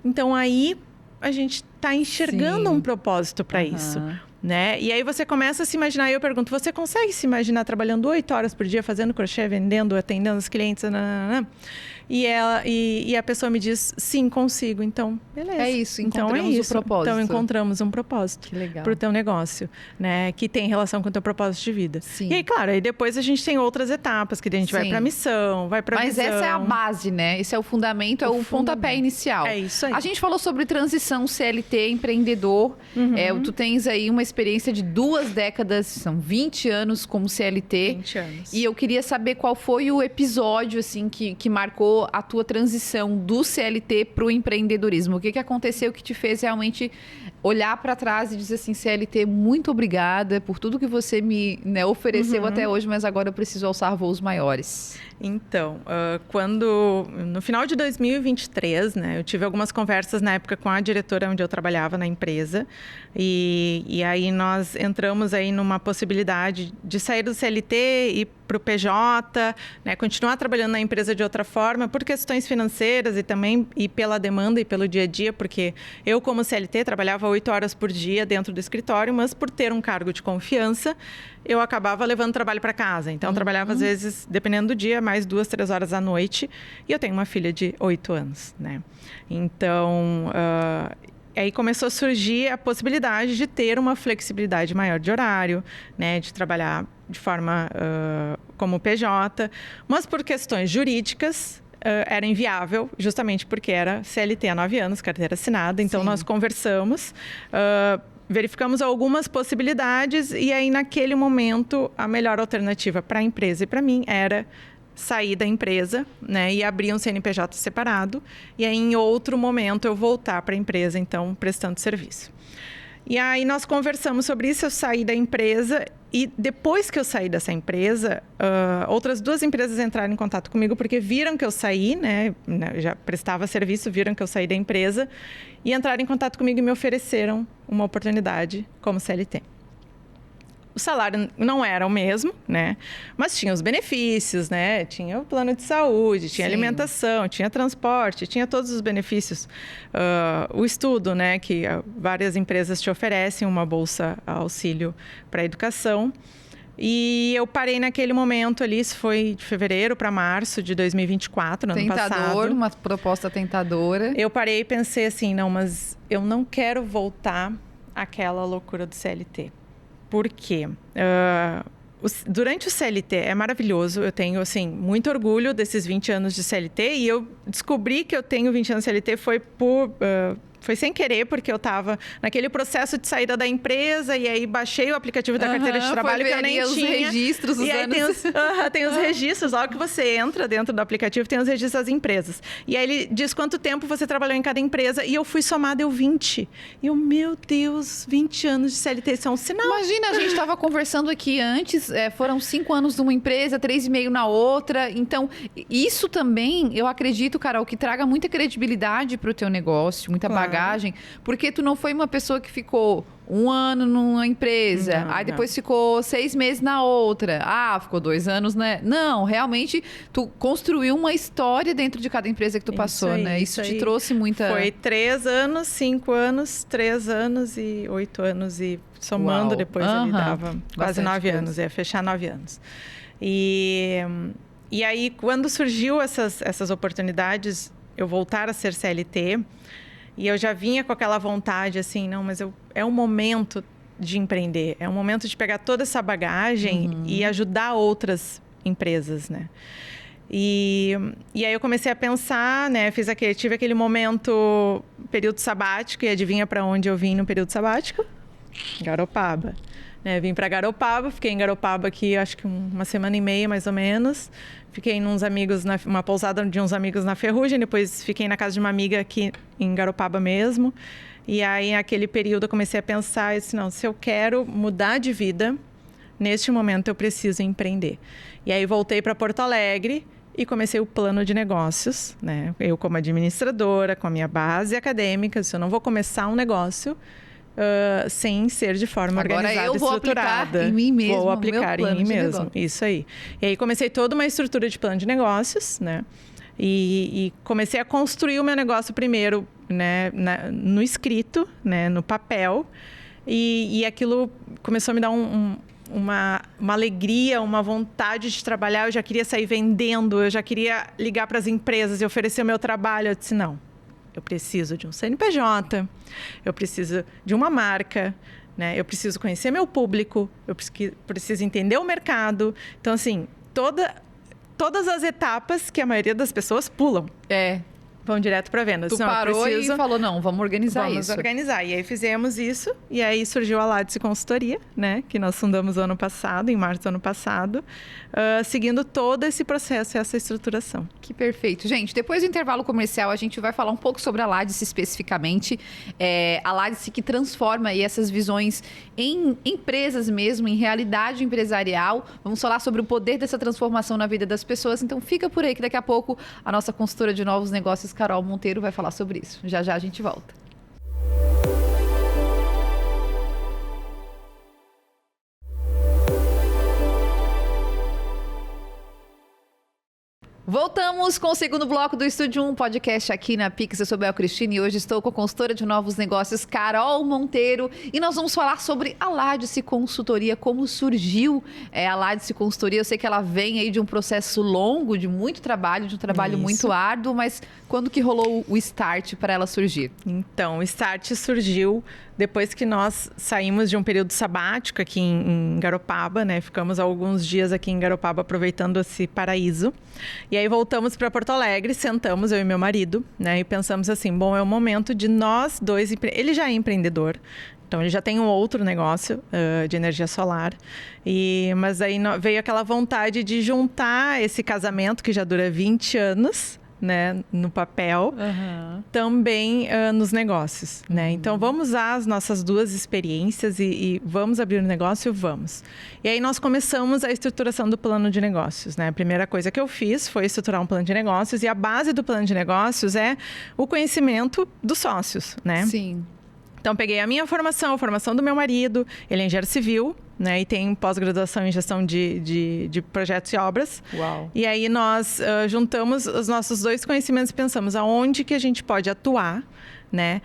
Então, aí a gente está enxergando um propósito para isso. Né? E aí você começa a se imaginar, e eu pergunto, você consegue se imaginar trabalhando 8 horas por dia, fazendo crochê, vendendo, atendendo os clientes? Nananana? E a pessoa me diz, sim, consigo. Então, beleza. É isso, encontramos o propósito. Então, encontramos um propósito para o teu negócio, né? Que tem relação com o teu propósito de vida. Sim. E aí, claro, aí depois a gente tem outras etapas, que a gente vai para a missão, vai para a visão. Mas essa é a base, né? Esse é o fundamento, é o pontapé inicial. É isso aí. A gente falou sobre transição CLT, empreendedor. Tu tens aí uma experiência de 2 décadas, são 20 anos como CLT. 20 anos. E eu queria saber qual foi o episódio, assim, que marcou a tua transição do CLT para o empreendedorismo. O que aconteceu que te fez realmente olhar para trás e dizer assim, CLT, muito obrigada por tudo que você me ofereceu até hoje, mas agora eu preciso alçar voos maiores. Então, no final de 2023, né, eu tive algumas conversas na época com a diretora onde eu trabalhava na empresa e aí nós entramos aí numa possibilidade de sair do CLT e para o PJ, né, continuar trabalhando na empresa de outra forma por questões financeiras e também pela demanda e pelo dia a dia, porque eu como CLT trabalhava 8 horas por dia dentro do escritório, mas por ter um cargo de confiança, eu acabava levando trabalho para casa. Então, trabalhava às vezes, dependendo do dia, mais 2, 3 horas à noite. E eu tenho uma filha de 8 anos, né? Então, aí começou a surgir a possibilidade de ter uma flexibilidade maior de horário, né? De trabalhar de forma como PJ. Mas por questões jurídicas, era inviável, justamente porque era CLT há 9 anos, carteira assinada. Então, nós conversamos, verificamos algumas possibilidades e aí, naquele momento, a melhor alternativa para a empresa e para mim era sair da empresa, né, e abrir um CNPJ separado e aí, em outro momento, eu voltar para a empresa, então, prestando serviço. E aí, nós conversamos sobre isso, eu saí da empresa e depois que eu saí dessa empresa, outras 2 empresas entraram em contato comigo porque viram que eu saí, né, já prestava serviço, viram que eu saí da empresa e entraram em contato comigo e me ofereceram uma oportunidade como CLT. O salário não era o mesmo, né? Mas tinha os benefícios, né? Tinha o plano de saúde, tinha alimentação, tinha transporte, tinha todos os benefícios. O estudo, né? Que várias empresas te oferecem uma bolsa auxílio para a educação. E eu parei naquele momento ali, isso foi de fevereiro para março de 2024, no ano passado. Uma proposta tentadora. Eu parei e pensei assim, não, mas eu não quero voltar àquela loucura do CLT. Por quê? Durante o CLT é maravilhoso, eu tenho assim, muito orgulho desses 20 anos de CLT e eu descobri que eu tenho 20 anos de CLT foi sem querer, porque eu estava naquele processo de saída da empresa e aí baixei o aplicativo da carteira de trabalho que eu nem tinha. Os registros, os anos. Tem os registros, logo que você entra dentro do aplicativo, tem os registros das empresas. E aí ele diz quanto tempo você trabalhou em cada empresa e eu fui somada, 20. E eu, meu Deus, 20 anos de CLT, isso é um sinal. Imagina, a gente estava conversando aqui antes, foram 5 anos numa empresa, 3,5 na outra. Então, isso também, eu acredito, Carol, que traga muita credibilidade para o teu negócio, muita bagagem bagagem, porque tu não foi uma pessoa que ficou 1 ano numa empresa, aí depois ficou 6 meses na outra, ficou 2 anos, né? Não, realmente tu construiu uma história dentro de cada empresa que tu passou, né? Isso te trouxe muita... Foi 3 anos, 5 anos, 3 anos e 8 anos e somando depois ali dava quase 9 anos, ia fechar 9 anos. E aí, quando surgiu essas oportunidades, eu voltar a ser CLT, e eu já vinha com aquela vontade, assim, não, mas é um momento de empreender, é um momento de pegar toda essa bagagem e ajudar outras empresas, né? E aí eu comecei a pensar, né? Tive aquele momento, período sabático, e adivinha para onde eu vim no período sabático? Garopaba. Vim para Garopaba, fiquei em Garopaba aqui, acho que 1 semana e meia, mais ou menos. Fiquei uma pousada de uns amigos na Ferrugem, depois fiquei na casa de uma amiga aqui em Garopaba mesmo. E aí, naquele período, eu comecei a pensar, eu disse, não, se eu quero mudar de vida, neste momento eu preciso empreender. E aí, voltei para Porto Alegre e comecei o plano de negócios, né? Eu, como administradora, com a minha base acadêmica, disse, eu não vou começar um negócio sem ser de forma organizada e estruturada. Aplicar em mim mesmo, vou aplicar em mim mesmo. Isso aí. E aí comecei toda uma estrutura de plano de negócios, né? E comecei a construir o meu negócio primeiro, né? No escrito, né? No papel. E aquilo começou a me dar uma alegria, uma vontade de trabalhar. Eu já queria sair vendendo, eu já queria ligar para as empresas e oferecer o meu trabalho. Eu disse, não. Eu preciso de um CNPJ, eu preciso de uma marca, né? Eu preciso conhecer meu público, eu preciso entender o mercado. Então, assim, todas as etapas que a maioria das pessoas pulam. Vão direto para venda. Tu parou e falou, não, vamos organizar isso. Vamos organizar. E aí fizemos isso, e aí surgiu a Ladice Consultoria, né? Que nós fundamos ano passado, em março do ano passado, seguindo todo esse processo e essa estruturação. Que perfeito. Gente, depois do intervalo comercial, a gente vai falar um pouco sobre a Ladice especificamente. A Ladice que transforma aí essas visões em empresas mesmo, em realidade empresarial. Vamos falar sobre o poder dessa transformação na vida das pessoas. Então fica por aí que daqui a pouco a nossa consultora de novos negócios, Carol Monteiro, vai falar sobre isso. Já já a gente volta. Voltamos com o segundo bloco do Estúdio 1 podcast aqui na Pix. Eu sou Bel Cristina e hoje estou com a consultora de novos negócios, Carol Monteiro, e nós vamos falar sobre a Ladice Consultoria, como surgiu a Ladice Consultoria. Eu sei que ela vem aí de um processo longo, de muito trabalho, de um trabalho muito árduo, mas quando que rolou o start para ela surgir? Então, o start surgiu depois que nós saímos de um período sabático aqui em Garopaba, né? Ficamos alguns dias aqui em Garopaba aproveitando esse paraíso. E aí voltamos para Porto Alegre, sentamos, eu e meu marido, né? E pensamos assim, bom, é o momento de nós dois... Ele já é empreendedor, então ele já tem um outro negócio de energia solar. Mas aí veio aquela vontade de juntar esse casamento que já dura 20 anos... né, no papel, também nos negócios, né? Então, vamos usar as nossas duas experiências e vamos abrir um negócio? Vamos. E aí, nós começamos a estruturação do plano de negócios, né? A primeira coisa que eu fiz foi estruturar um plano de negócios e a base do plano de negócios é o conhecimento dos sócios, né? Sim. Então, peguei a minha formação, a formação do meu marido, ele é engenheiro civil, né? E tem pós-graduação em gestão de projetos e obras. Uau. E aí nós juntamos os nossos dois conhecimentos e pensamos aonde que a gente pode atuar, né?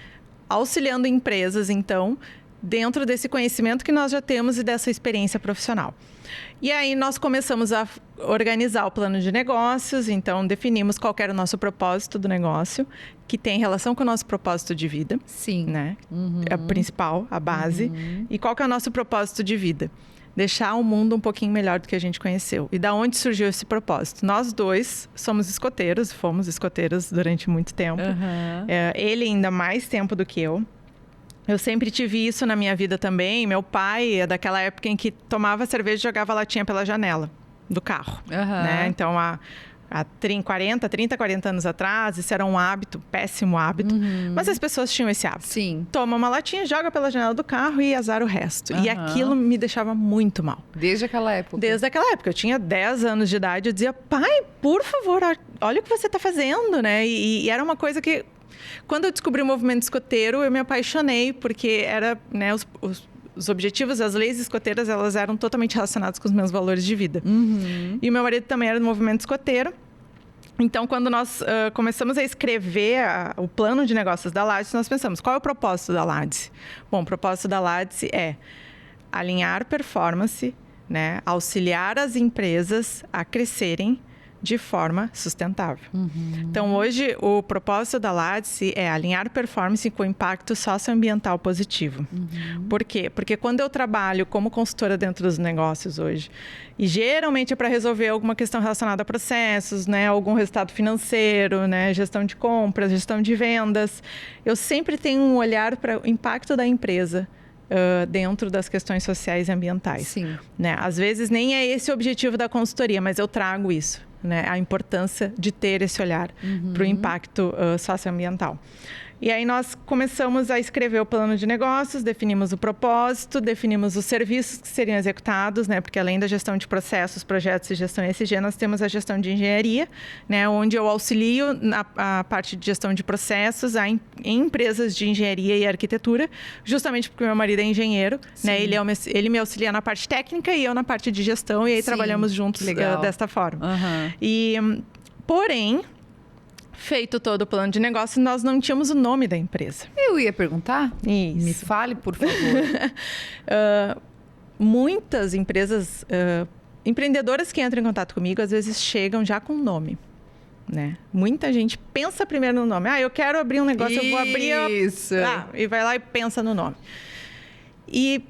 Auxiliando empresas, então, dentro desse conhecimento que nós já temos e dessa experiência profissional. E aí nós começamos a organizar o plano de negócios, então definimos qual era o nosso propósito do negócio, que tem relação com o nosso propósito de vida. Sim. Né? É a principal, a base. E qual que é o nosso propósito de vida? Deixar o mundo um pouquinho melhor do que a gente conheceu. E da onde surgiu esse propósito? Nós dois somos escoteiros, fomos escoteiros durante muito tempo. Ele ainda mais tempo do que eu. Eu sempre tive isso na minha vida também. Meu pai é daquela época em que tomava cerveja e jogava latinha pela janela do carro. Né? Então, há 40 anos atrás, isso era um hábito, péssimo hábito. Mas as pessoas tinham esse hábito. Sim. Toma uma latinha, joga pela janela do carro e azar o resto. E aquilo me deixava muito mal. Desde aquela época? Desde aquela época. Eu tinha 10 anos de idade, eu dizia, pai, por favor, olha o que você está fazendo, né? E era uma coisa que Quando eu descobri o movimento escoteiro, eu me apaixonei, porque era, né, os objetivos, as leis escoteiras, elas eram totalmente relacionadas com os meus valores de vida. E o meu marido também era do movimento escoteiro. Então, quando nós começamos a escrever o plano de negócios da Lattice, nós pensamos, qual é o propósito da Lattice? Bom, o propósito da Lattice é alinhar performance, né, auxiliar as empresas a crescerem de forma sustentável. Então, hoje, o propósito da Lattice é alinhar performance com impacto socioambiental positivo. Por quê? Porque quando eu trabalho como consultora dentro dos negócios hoje, e geralmente é para resolver alguma questão relacionada a processos, né, algum resultado financeiro, né, gestão de compras, gestão de vendas, eu sempre tenho um olhar para o impacto da empresa dentro das questões sociais e ambientais. Sim. Né? Às vezes nem é esse o objetivo da consultoria, mas eu trago isso, né? A importância de ter esse olhar para o impacto socioambiental. E aí nós começamos a escrever o plano de negócios, definimos o propósito, definimos os serviços que seriam executados, né? Porque além da gestão de processos, projetos e gestão ESG, nós temos a gestão de engenharia, né? Onde eu auxilio a parte de gestão de processos em empresas de engenharia e arquitetura, justamente porque meu marido é engenheiro, né? Ele me auxilia na parte técnica e eu na parte de gestão, e aí trabalhamos juntos desta forma. Porém, feito todo o plano de negócio, nós não tínhamos o nome da empresa. Eu ia perguntar. Isso. Me fale, por favor. Muitas empresas, empreendedoras que entram em contato comigo, às vezes chegam já com nome. Né? Muita gente pensa primeiro no nome. Eu quero abrir um negócio, eu vou abrir... Isso. E vai lá e pensa no nome. E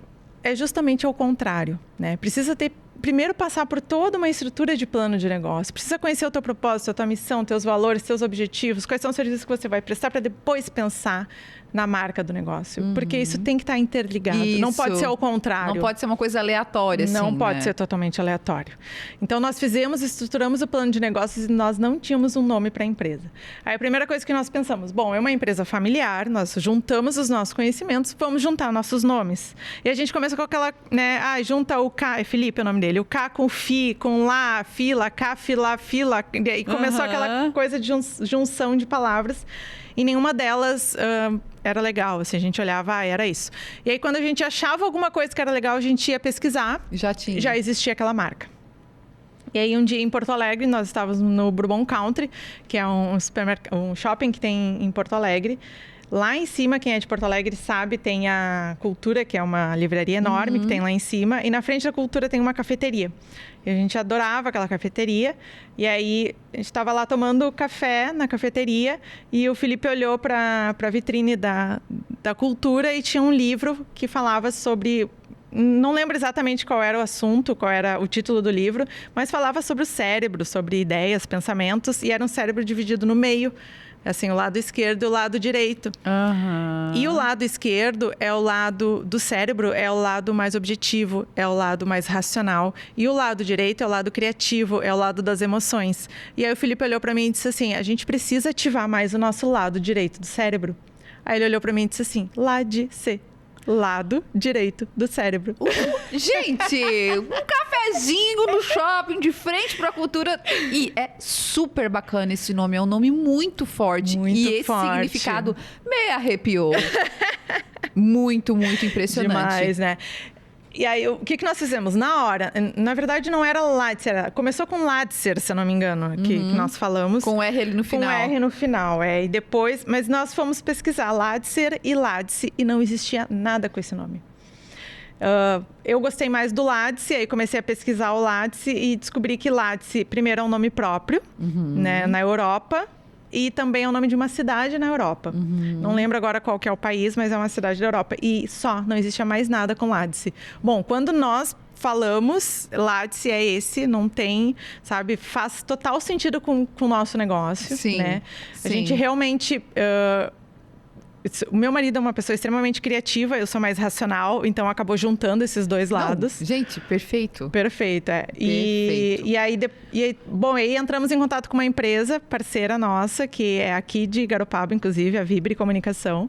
é justamente ao contrário. Né? Precisa primeiro passar por toda uma estrutura de plano de negócio. Precisa conhecer o teu propósito, a tua missão, teus valores, teus objetivos, quais são os serviços que você vai prestar, para depois pensar na marca do negócio. Porque isso tem que estar interligado. Isso. Não pode ser ao contrário. Não pode ser uma coisa aleatória, assim, não pode ser totalmente aleatório. Então, nós estruturamos o plano de negócios e nós não tínhamos um nome para a empresa. Aí, a primeira coisa que nós pensamos, bom, é uma empresa familiar, nós juntamos os nossos conhecimentos, vamos juntar nossos nomes. E a gente começa com aquela, né, junta o K, é Felipe o nome dele, o K com Fi, com Lá, Fila, K, Fila, Fila. E começou aquela coisa de junção de palavras. E nenhuma delas era legal, assim, a gente olhava, era isso. E aí, quando a gente achava alguma coisa que era legal, a gente ia pesquisar. Já existia aquela marca. E aí, um dia em Porto Alegre, nós estávamos no Bourbon Country, que é um shopping que tem em Porto Alegre. Lá em cima, quem é de Porto Alegre sabe, tem a Cultura, que é uma livraria enorme que tem lá em cima. E na frente da Cultura tem uma cafeteria. E a gente adorava aquela cafeteria. E aí, a gente estava lá tomando café na cafeteria. E o Felipe olhou para a vitrine da Cultura e tinha um livro que falava sobre... Não lembro exatamente qual era o assunto, qual era o título do livro, mas falava sobre o cérebro, sobre ideias, pensamentos. E era um cérebro dividido no meio. Assim, o lado esquerdo e o lado direito. E o lado esquerdo é o lado do cérebro, é o lado mais objetivo, é o lado mais racional. E o lado direito é o lado criativo, é o lado das emoções. E aí o Felipe olhou para mim e disse assim, a gente precisa ativar mais o nosso lado direito do cérebro. Aí ele olhou para mim e disse assim, lado direito do cérebro. Gente, um cafezinho no shopping, de frente pra Cultura. E é super bacana esse nome, é um nome muito forte. Esse significado me arrepiou. Muito, muito impressionante. Demais, né? E aí, o que nós fizemos? Na hora, na verdade não era Lattice, começou com Latticer, se eu não me engano, que nós falamos. Com R ali no final. Com R no final, e depois... Mas nós fomos pesquisar Latticer e Lattice e não existia nada com esse nome. Eu gostei mais do Lattice, aí comecei a pesquisar o Lattice e descobri que Lattice, primeiro, é um nome próprio, né, na Europa. E também é o nome de uma cidade na Europa. Não lembro agora qual que é o país, mas é uma cidade da Europa. E não existia mais nada com Lattice. Bom, quando nós falamos, Lattice é esse, não tem, sabe? Faz total sentido com o nosso negócio, né? A gente realmente... O meu marido é uma pessoa extremamente criativa, eu sou mais racional, então acabou juntando esses dois lados. Gente, perfeito. Perfeito, E aí, aí entramos em contato com uma empresa parceira nossa, que é aqui de Garopaba, inclusive, a Vibre Comunicação.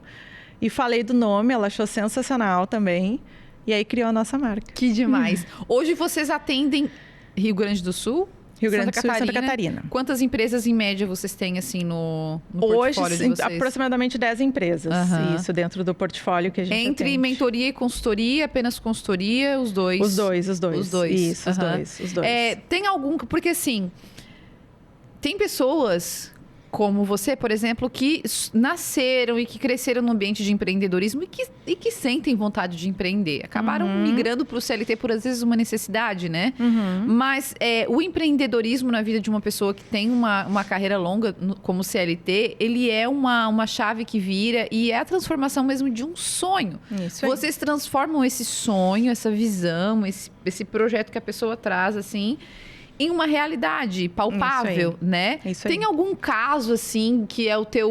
E falei do nome, ela achou sensacional também. E aí criou a nossa marca. Que demais. Hoje vocês atendem Rio Grande do Sul? Rio Grande do Sul e Santa Catarina. Quantas empresas, em média, vocês têm, assim, no portfólio de vocês? Hoje, aproximadamente 10 empresas. Isso, dentro do portfólio que a gente Entre atende. mentoria e consultoria, apenas consultoria, os dois? Os dois. Os dois. Isso, os dois. Tem algum... Porque, assim, tem pessoas... como você, por exemplo, que nasceram e que cresceram no ambiente de empreendedorismo e que sentem vontade de empreender. Acabaram migrando para o CLT por, às vezes, uma necessidade, né? Mas o empreendedorismo na vida de uma pessoa que tem uma carreira longa como CLT, ele é uma chave que vira e é a transformação mesmo de um sonho. Isso aí. Vocês transformam esse sonho, essa visão, esse projeto que a pessoa traz, assim... em uma realidade palpável, né? Isso aí. Tem algum caso, assim, que é o teu...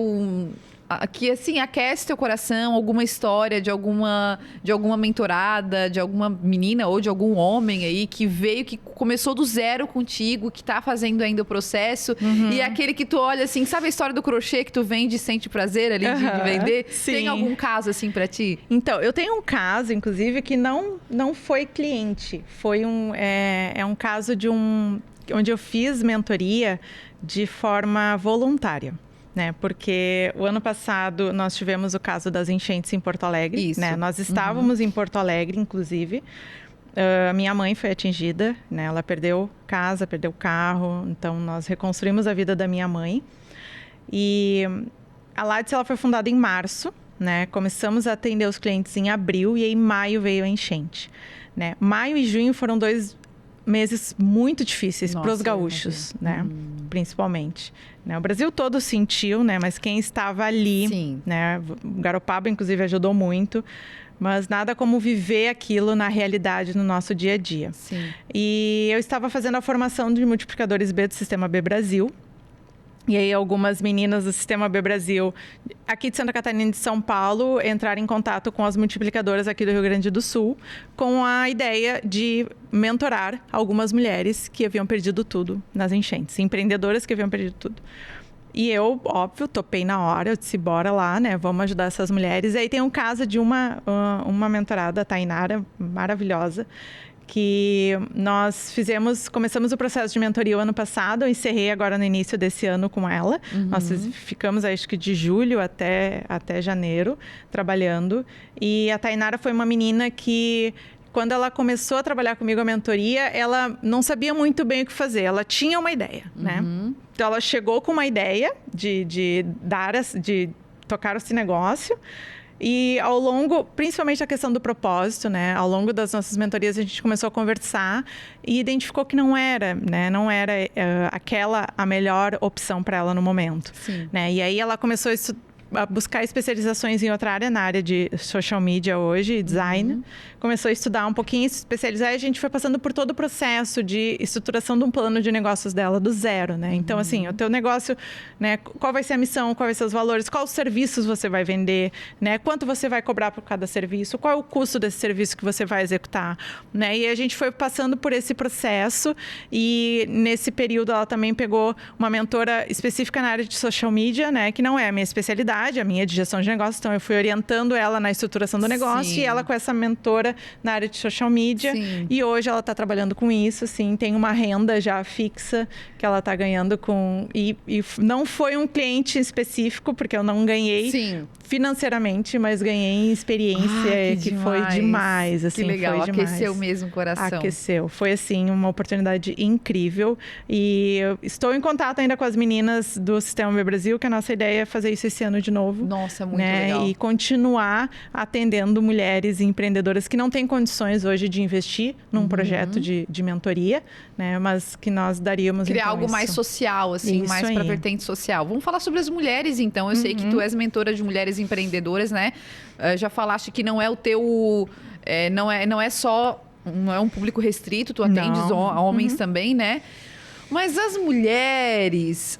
que, assim, aquece teu coração? Alguma história de alguma mentorada, de alguma menina ou de algum homem aí que veio, que começou do zero contigo, que tá fazendo ainda o processo, e é aquele que tu olha, assim, sabe a história do crochê que tu vende e sente prazer ali de vender? Sim. Tem algum caso, assim, pra ti? Então, eu tenho um caso, inclusive, que não foi cliente. Foi um caso onde eu fiz mentoria de forma voluntária. Né? Porque o ano passado nós tivemos o caso das enchentes em Porto Alegre. Isso. Né? Nós estávamos em Porto Alegre, inclusive. Minha mãe foi atingida, né? Ela perdeu casa, perdeu carro. Então, nós reconstruímos a vida da minha mãe. E a Lattes, ela foi fundada em março. Né? Começamos a atender os clientes em abril e em maio veio a enchente. Né? Maio e junho foram 2 meses muito difíceis para os gaúchos, né? Principalmente. Né? O Brasil todo sentiu, né? Mas quem estava ali, Sim. né? O Garopaba, inclusive, ajudou muito. Mas nada como viver aquilo na realidade, no nosso dia a dia. Sim. E eu estava fazendo a formação de multiplicadores B do Sistema B Brasil. E aí algumas meninas do Sistema B Brasil, aqui de Santa Catarina e de São Paulo, entraram em contato com as multiplicadoras aqui do Rio Grande do Sul, com a ideia de mentorar algumas mulheres que haviam perdido tudo nas enchentes, empreendedoras que haviam perdido tudo. E eu, óbvio, topei na hora, eu disse, bora lá, né, vamos ajudar essas mulheres. E aí tem um caso de uma mentorada, a Tainara, maravilhosa, que nós começamos o processo de mentoria o ano passado, eu encerrei agora no início desse ano com ela. Nós ficamos, acho que de julho até janeiro, trabalhando. E a Tainara foi uma menina que, quando ela começou a trabalhar comigo a mentoria, ela não sabia muito bem o que fazer, ela tinha uma ideia, né? Então, ela chegou com uma ideia de tocar esse negócio. E ao longo, principalmente a questão do propósito, né? Ao longo das nossas mentorias, a gente começou a conversar e identificou que não era, né? Não era aquela a melhor opção para ela no momento. Sim. Né? E aí ela começou a buscar especializações em outra área, na área de social media hoje, design. Começou a estudar um pouquinho, se especializar, e a gente foi passando por todo o processo de estruturação de um plano de negócios dela do zero, né? Então, assim, o teu negócio, né? Qual vai ser a missão, qual vai ser os valores, quais os serviços você vai vender, né? Quanto você vai cobrar por cada serviço, qual é o custo desse serviço que você vai executar, né? E a gente foi passando por esse processo e nesse período ela também pegou uma mentora específica na área de social media, né? Que não é a minha especialidade, a minha de gestão de negócios, então eu fui orientando ela na estruturação do negócio. Sim. E ela com essa mentora na área de social media. Sim. E hoje ela está trabalhando com isso, assim, tem uma renda já fixa que ela está ganhando com... E não foi um cliente específico, porque eu não ganhei financeiramente, mas ganhei em experiência, que foi demais, assim. Que legal, foi demais. Aqueceu mesmo o coração. Aqueceu, foi assim, uma oportunidade incrível. E eu estou em contato ainda com as meninas do Sistema B Brasil, que a nossa ideia é fazer isso esse ano de novo. Nossa, muito legal. E continuar atendendo mulheres empreendedoras que não têm condições hoje de investir num projeto de mentoria, né? Mas que nós daríamos... Criar então, algo mais social, assim, isso mais para a vertente social. Vamos falar sobre as mulheres, então. Eu sei que tu és mentora de mulheres empreendedoras, né? Já falaste que não é o teu... não é um público restrito, tu atendes homens também, né? Mas as mulheres,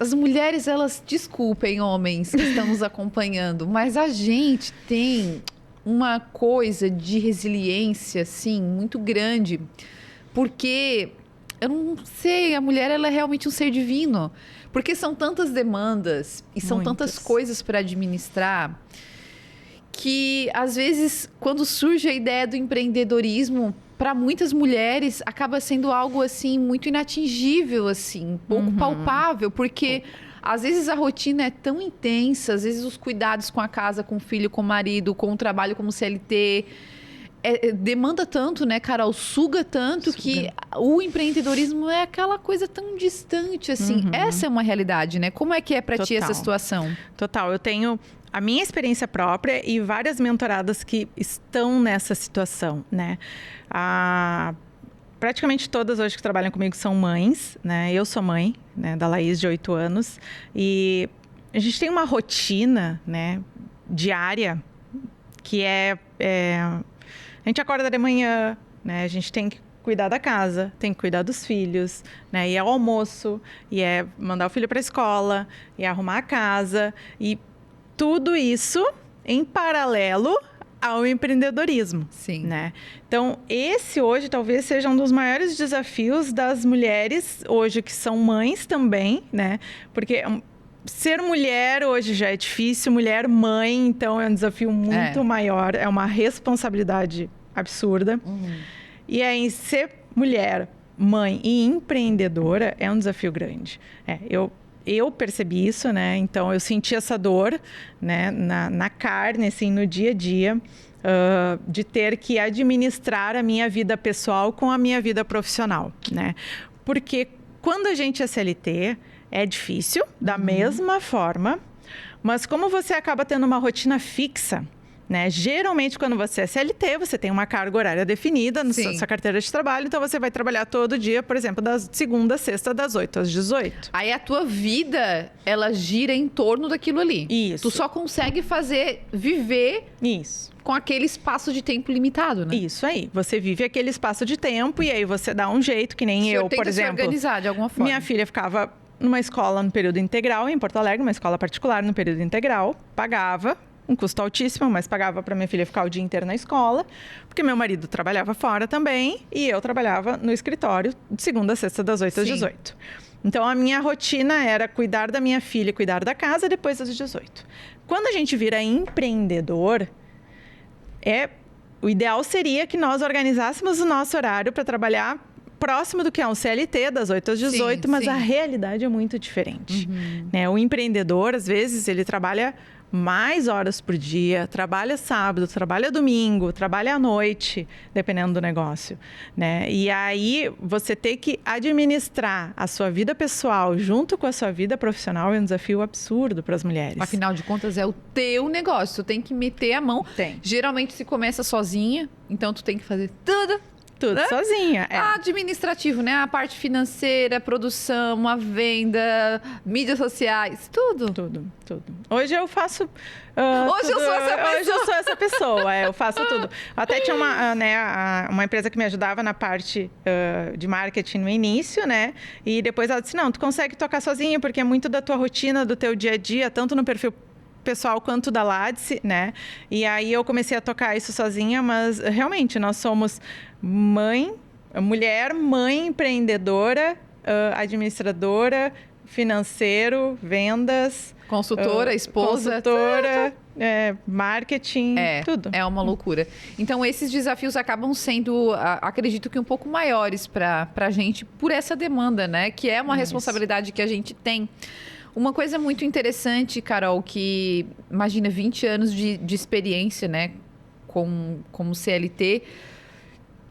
elas, desculpem, homens que estão nos acompanhando, mas a gente tem uma coisa de resiliência, assim, muito grande. Porque, eu não sei, a mulher, ela é realmente um ser divino. Porque são tantas demandas e são tantas coisas para administrar que, às vezes, quando surge a ideia do empreendedorismo, para muitas mulheres acaba sendo algo assim muito inatingível, assim, pouco palpável, porque às vezes a rotina é tão intensa, às vezes os cuidados com a casa, com o filho, com o marido, com o trabalho como CLT, demanda tanto, né, Carol? Suga tanto que o empreendedorismo é aquela coisa tão distante, assim. Essa é uma realidade, né? Como é que é para ti essa situação? Total. Eu tenho a minha experiência própria e várias mentoradas que estão nessa situação, né? Praticamente todas hoje que trabalham comigo são mães, né? Eu sou mãe, né, da Laís, de 8 anos. E a gente tem uma rotina, né, diária que a gente acorda de manhã, né? A gente tem que cuidar da casa, tem que cuidar dos filhos, né? E é o almoço, e é mandar o filho para a escola, e é arrumar a casa. E tudo isso em paralelo ao empreendedorismo. Sim. Né? Então, esse hoje talvez seja um dos maiores desafios das mulheres hoje que são mães também, né? Porque ser mulher hoje já é difícil, mulher mãe, então é um desafio muito maior, é uma responsabilidade absurda. E aí, ser mulher, mãe e empreendedora é um desafio grande. Eu percebi isso, né? Então, eu senti essa dor, né, na carne, assim, no dia a dia, de ter que administrar a minha vida pessoal com a minha vida profissional, né? Porque quando a gente é CLT, é difícil, da mesma forma, mas como você acaba tendo uma rotina fixa, né? Geralmente, quando você é CLT, você tem uma carga horária definida na sua carteira de trabalho, então você vai trabalhar todo dia, por exemplo, das segunda a sexta, das 8 às 18. Aí a tua vida, ela gira em torno daquilo ali. Isso. Tu só consegue viver com aquele espaço de tempo limitado, né? Isso aí. Você vive aquele espaço de tempo e aí você dá um jeito, que nem eu, por exemplo. Se organizar de alguma forma. Minha filha ficava numa escola no período integral, em Porto Alegre, uma escola particular no período integral, pagava um custo altíssimo, mas pagava para minha filha ficar o dia inteiro na escola, porque meu marido trabalhava fora também e eu trabalhava no escritório de segunda a sexta, das 8 às 18. Então, a minha rotina era cuidar da minha filha e cuidar da casa depois das 18. Quando a gente vira empreendedor, o ideal seria que nós organizássemos o nosso horário para trabalhar próximo do que é um CLT, das 8 às 18, mas a realidade é muito diferente. Né? O empreendedor, às vezes, ele trabalha mais horas por dia, trabalha sábado, trabalha domingo, trabalha à noite, dependendo do negócio, né? E aí, você ter que administrar a sua vida pessoal junto com a sua vida profissional é um desafio absurdo para as mulheres. Afinal de contas, é o teu negócio, tu tem que meter a mão. Geralmente se começa sozinha, então tu tem que fazer tudo né? Sozinha. Administrativo, né? A parte financeira, produção, a venda, mídias sociais, tudo. Hoje eu faço... Hoje eu sou essa pessoa. Eu faço tudo. Até tinha uma empresa que me ajudava na parte de marketing no início, né? E depois ela disse, não, tu consegue tocar sozinha, porque é muito da tua rotina, do teu dia a dia, tanto no perfil pessoal quanto da Ladice, né? E aí eu comecei a tocar isso sozinha, mas realmente nós somos mulher, mãe, empreendedora, administradora, financeiro, vendas, consultora, esposa, marketing, tudo. É uma loucura. Então esses desafios acabam sendo, acredito que um pouco maiores para a gente por essa demanda, né? Que é uma responsabilidade que a gente tem. Uma coisa muito interessante, Carol, que imagina 20 anos de experiência, né, como CLT,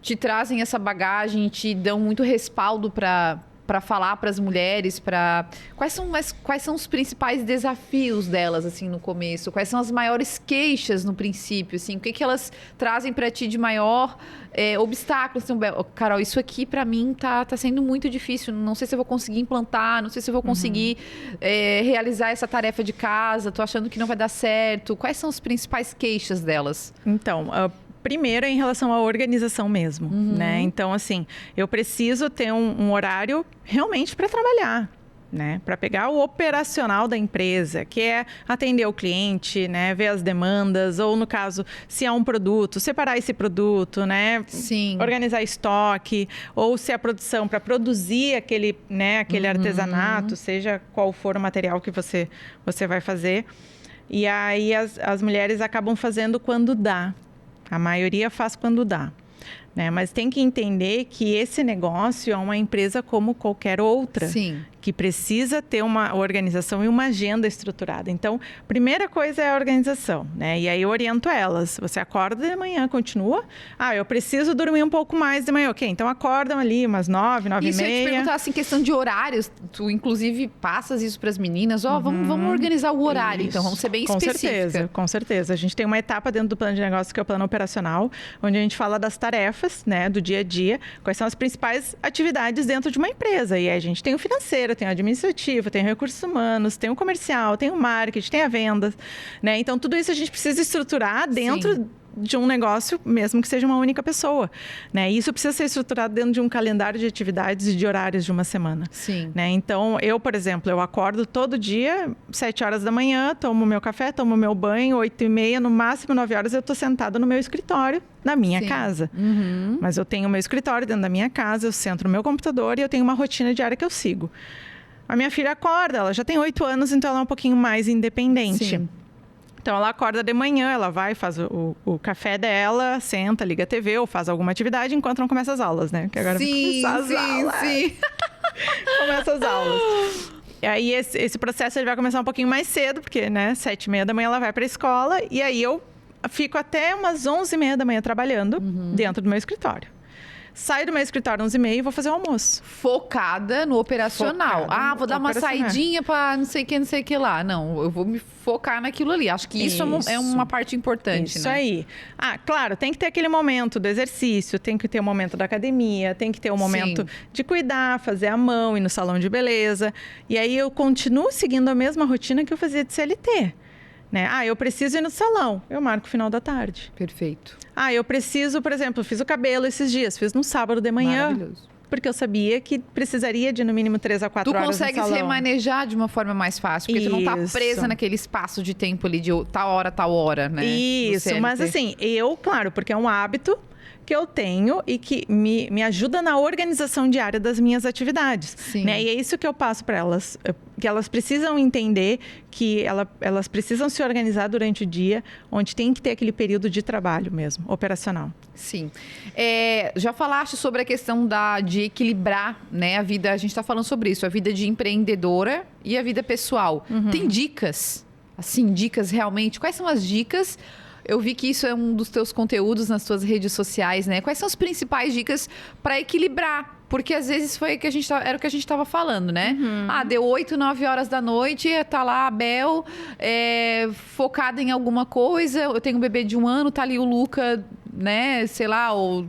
te trazem essa bagagem, te dão muito respaldo para falar para as mulheres, quais são os principais desafios delas assim no começo? Quais são as maiores queixas no princípio? Assim, o que elas trazem para ti de maior obstáculo? Assim, Carol, isso aqui para mim tá sendo muito difícil. Não sei se eu vou conseguir implantar, não sei se eu vou conseguir realizar essa tarefa de casa. Tô achando que não vai dar certo. Quais são as principais queixas delas? Então, primeiro, em relação à organização mesmo, né? Então, assim, eu preciso ter um horário realmente para trabalhar, né? Para pegar o operacional da empresa, que é atender o cliente, né? Ver as demandas, ou no caso, se há um produto, separar esse produto, né? Sim. Organizar estoque, ou se a produção, para produzir aquele artesanato, seja qual for o material que você vai fazer. E aí, as mulheres acabam fazendo quando dá. A maioria faz quando dá. né? Mas tem que entender que esse negócio é uma empresa como qualquer outra. Sim. Que precisa ter uma organização e uma agenda estruturada. Então, primeira coisa é a organização, né? E aí eu oriento elas. Você acorda de manhã, continua. Eu preciso dormir um pouco mais de manhã. Ok, então acordam ali umas 9, 9 isso e meia. Eu ia te perguntar, assim, questão de horários. Tu, inclusive, passas isso para as meninas. Vamos organizar o horário, então. Vamos ser bem específica. Com certeza. A gente tem uma etapa dentro do plano de negócio, que é o plano operacional, onde a gente fala das tarefas, né, do dia a dia. Quais são as principais atividades dentro de uma empresa. E aí a gente tem o financeiro, tem o administrativo, tem recursos humanos, tem o comercial, tem o marketing, tem a venda, né? Então, tudo isso a gente precisa estruturar dentro de um negócio, mesmo que seja uma única pessoa, né? E isso precisa ser estruturado dentro de um calendário de atividades e de horários de uma semana. Sim. Né? Então, eu, por exemplo, eu acordo todo dia, 7 horas da manhã, tomo meu café, tomo meu banho, 8h30, no máximo 9 horas eu estou sentada no meu escritório, na minha casa. Mas eu tenho o meu escritório dentro da minha casa, eu sento no meu computador e eu tenho uma rotina diária que eu sigo. A minha filha acorda, ela já tem 8 anos, então ela é um pouquinho mais independente. Sim. Então, ela acorda de manhã, ela vai, faz o café dela, senta, liga a TV ou faz alguma atividade enquanto não começa as aulas, né? Que agora vai começar as aulas. Sim. Começa as aulas. E aí, esse processo ele vai começar um pouquinho mais cedo, porque, né, 7h30 da manhã ela vai para a escola. E aí, eu fico até umas 11h30 da manhã trabalhando dentro do meu escritório. Saio do meu escritório 11h30 e vou fazer o almoço. Focada no operacional. Vou dar uma saidinha para não sei o que lá. Não, eu vou me focar naquilo ali. Acho que isso é uma parte importante, isso né? Aí. Claro, tem que ter aquele momento do exercício, tem que ter o momento da academia, tem que ter o momento de cuidar, fazer a mão, ir no salão de beleza. E aí eu continuo seguindo a mesma rotina que eu fazia de CLT. Né? Eu preciso ir no salão. Eu marco o final da tarde. Perfeito. Eu preciso, por exemplo, fiz o cabelo esses dias, fiz no sábado de manhã. Maravilhoso. Porque eu sabia que precisaria de no mínimo 3 a 4 horas no salão. Tu consegue se remanejar de uma forma mais fácil, porque tu não tá presa naquele espaço de tempo ali de tal hora, né? Isso, mas assim, claro, porque é um hábito que eu tenho e que me ajuda na organização diária das minhas atividades. Sim. Né? E é isso que eu passo para elas, que elas precisam entender que elas precisam se organizar durante o dia, onde tem que ter aquele período de trabalho mesmo, operacional. Sim. Já falaste sobre a questão de equilibrar, né, a vida, a gente está falando sobre isso, a vida de empreendedora e a vida pessoal. Tem dicas? Assim, dicas realmente? Quais são as dicas? Eu vi que isso é um dos teus conteúdos nas tuas redes sociais, né? Quais são as principais dicas para equilibrar? Porque às vezes era o que a gente estava falando, né? Deu 8, 9 horas da noite, tá lá a Bel, focada em alguma coisa. Eu tenho um bebê de 1 ano, tá ali o Luca, né? Sei lá, ou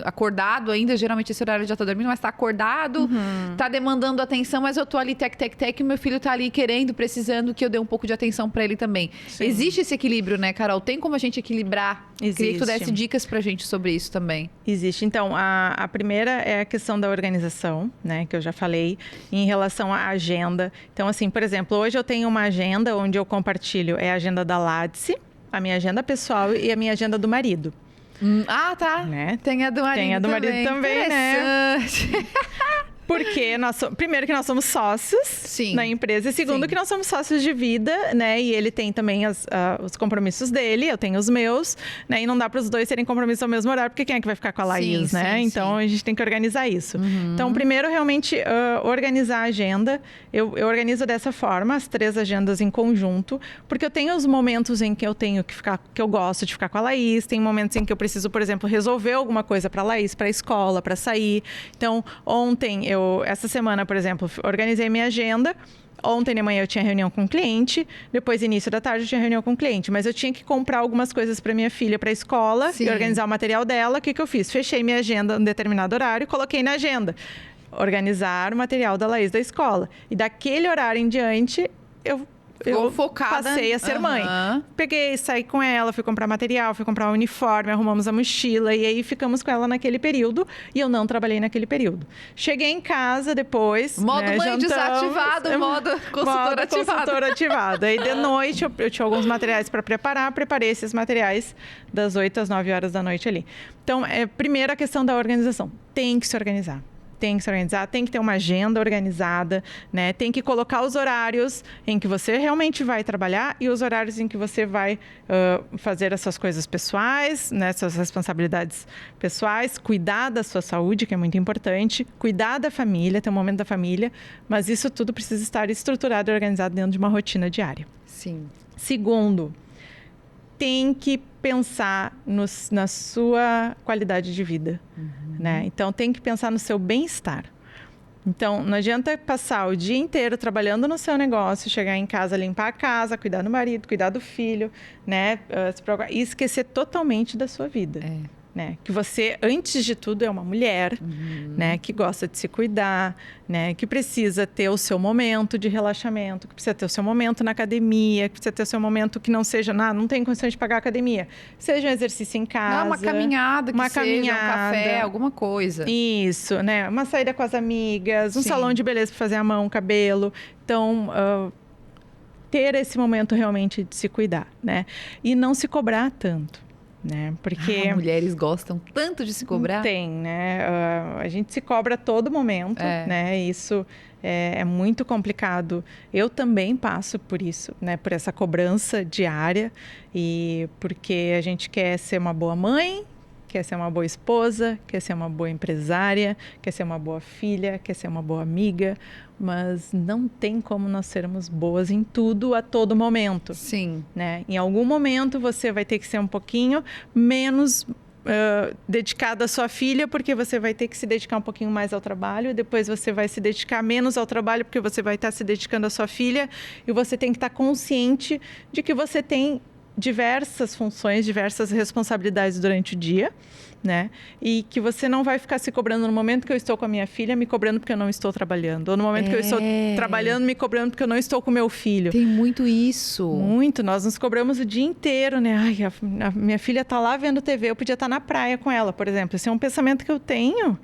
acordado ainda. Geralmente esse horário já tá dormindo, mas tá acordado. Tá demandando atenção, mas eu tô ali tec, e meu filho tá ali querendo, precisando que eu dê um pouco de atenção para ele também. Sim. Existe esse equilíbrio, né, Carol? Tem como a gente equilibrar? Existe. Queria que tu desse dicas pra gente sobre isso também. Existe. Então, a primeira é a questão da organização, né, que eu já falei, em relação à agenda. Então, assim, por exemplo, hoje eu tenho uma agenda onde eu compartilho, a agenda da Ladice, a minha agenda pessoal e a minha agenda do marido. Tá. Né? Tem a do marido também. Tem a do marido também, né? Porque primeiro que nós somos sócios na empresa e segundo que nós somos sócios de vida, né? E ele tem também os compromissos dele, eu tenho os meus, né? E não dá para os dois terem compromisso ao mesmo horário, porque quem é que vai ficar com a Laís, né? Então a gente tem que organizar isso. Então, primeiro, realmente organizar a agenda. Eu organizo dessa forma, as 3 agendas em conjunto, porque eu tenho os momentos em que eu tenho que ficar, que eu gosto de ficar com a Laís, tem momentos em que eu preciso, por exemplo, resolver alguma coisa para a Laís, para a escola, para sair. Então, essa semana, por exemplo, organizei minha agenda. Ontem de manhã eu tinha reunião com o cliente, depois início da tarde eu tinha reunião com o cliente, mas eu tinha que comprar algumas coisas para minha filha para a escola e organizar o material dela. O que eu fiz? Fechei minha agenda em determinado horário, coloquei na agenda. Organizar o material da Laís da escola. E daquele horário em diante, eu passei a ser mãe. Peguei, saí com ela, fui comprar material, fui comprar um uniforme, arrumamos a mochila e aí ficamos com ela naquele período e eu não trabalhei naquele período. Cheguei em casa depois, modo mãe jantamos, desativado, modo consultor ativado. Aí de noite eu tinha alguns materiais para preparei esses materiais das 8 às 9 horas da noite ali. Então, primeiro a questão da organização. Tem que se organizar. tem que se organizar, tem que ter uma agenda organizada, né? Tem que colocar os horários em que você realmente vai trabalhar e os horários em que você vai fazer as suas coisas pessoais, né? Suas responsabilidades pessoais, cuidar da sua saúde, que é muito importante, cuidar da família, ter um momento da família, mas isso tudo precisa estar estruturado e organizado dentro de uma rotina diária. Sim. Segundo, tem que pensar na sua qualidade de vida, né? Então, tem que pensar no seu bem-estar. Então, não adianta passar o dia inteiro trabalhando no seu negócio, chegar em casa, limpar a casa, cuidar do marido, cuidar do filho, né? E esquecer totalmente da sua vida. Né? Que você, antes de tudo, é uma mulher, né? Que gosta de se cuidar, né? Que precisa ter o seu momento de relaxamento, que precisa ter o seu momento na academia, que precisa ter o seu momento que não seja, não tem condições de pagar a academia. Seja um exercício em casa. Uma caminhada, um café, alguma coisa. Isso, né? Uma saída com as amigas, um salão de beleza para fazer a mão, o cabelo. Então, ter esse momento realmente de se cuidar, né? E não se cobrar tanto. Né? Porque mulheres gostam tanto de se cobrar. Tem, né? A gente se cobra a todo momento, né? Isso é muito complicado. Eu também passo por isso, né? Por essa cobrança diária e porque a gente quer ser uma boa mãe, quer ser uma boa esposa, quer ser uma boa empresária, quer ser uma boa filha, quer ser uma boa amiga, mas não tem como nós sermos boas em tudo a todo momento. Sim. Né? Em algum momento você vai ter que ser um pouquinho menos dedicado à sua filha, porque você vai ter que se dedicar um pouquinho mais ao trabalho, e depois você vai se dedicar menos ao trabalho, porque você vai estar se dedicando à sua filha, e você tem que estar consciente de que você tem diversas funções, diversas responsabilidades durante o dia, né? E que você não vai ficar se cobrando no momento que eu estou com a minha filha, me cobrando porque eu não estou trabalhando. Ou no momento que eu estou trabalhando, me cobrando porque eu não estou com meu filho. Tem muito isso. Muito. Nós nos cobramos o dia inteiro, né? Ai, a minha filha está lá vendo TV, eu podia estar na praia com ela, por exemplo. Esse é um pensamento que eu tenho,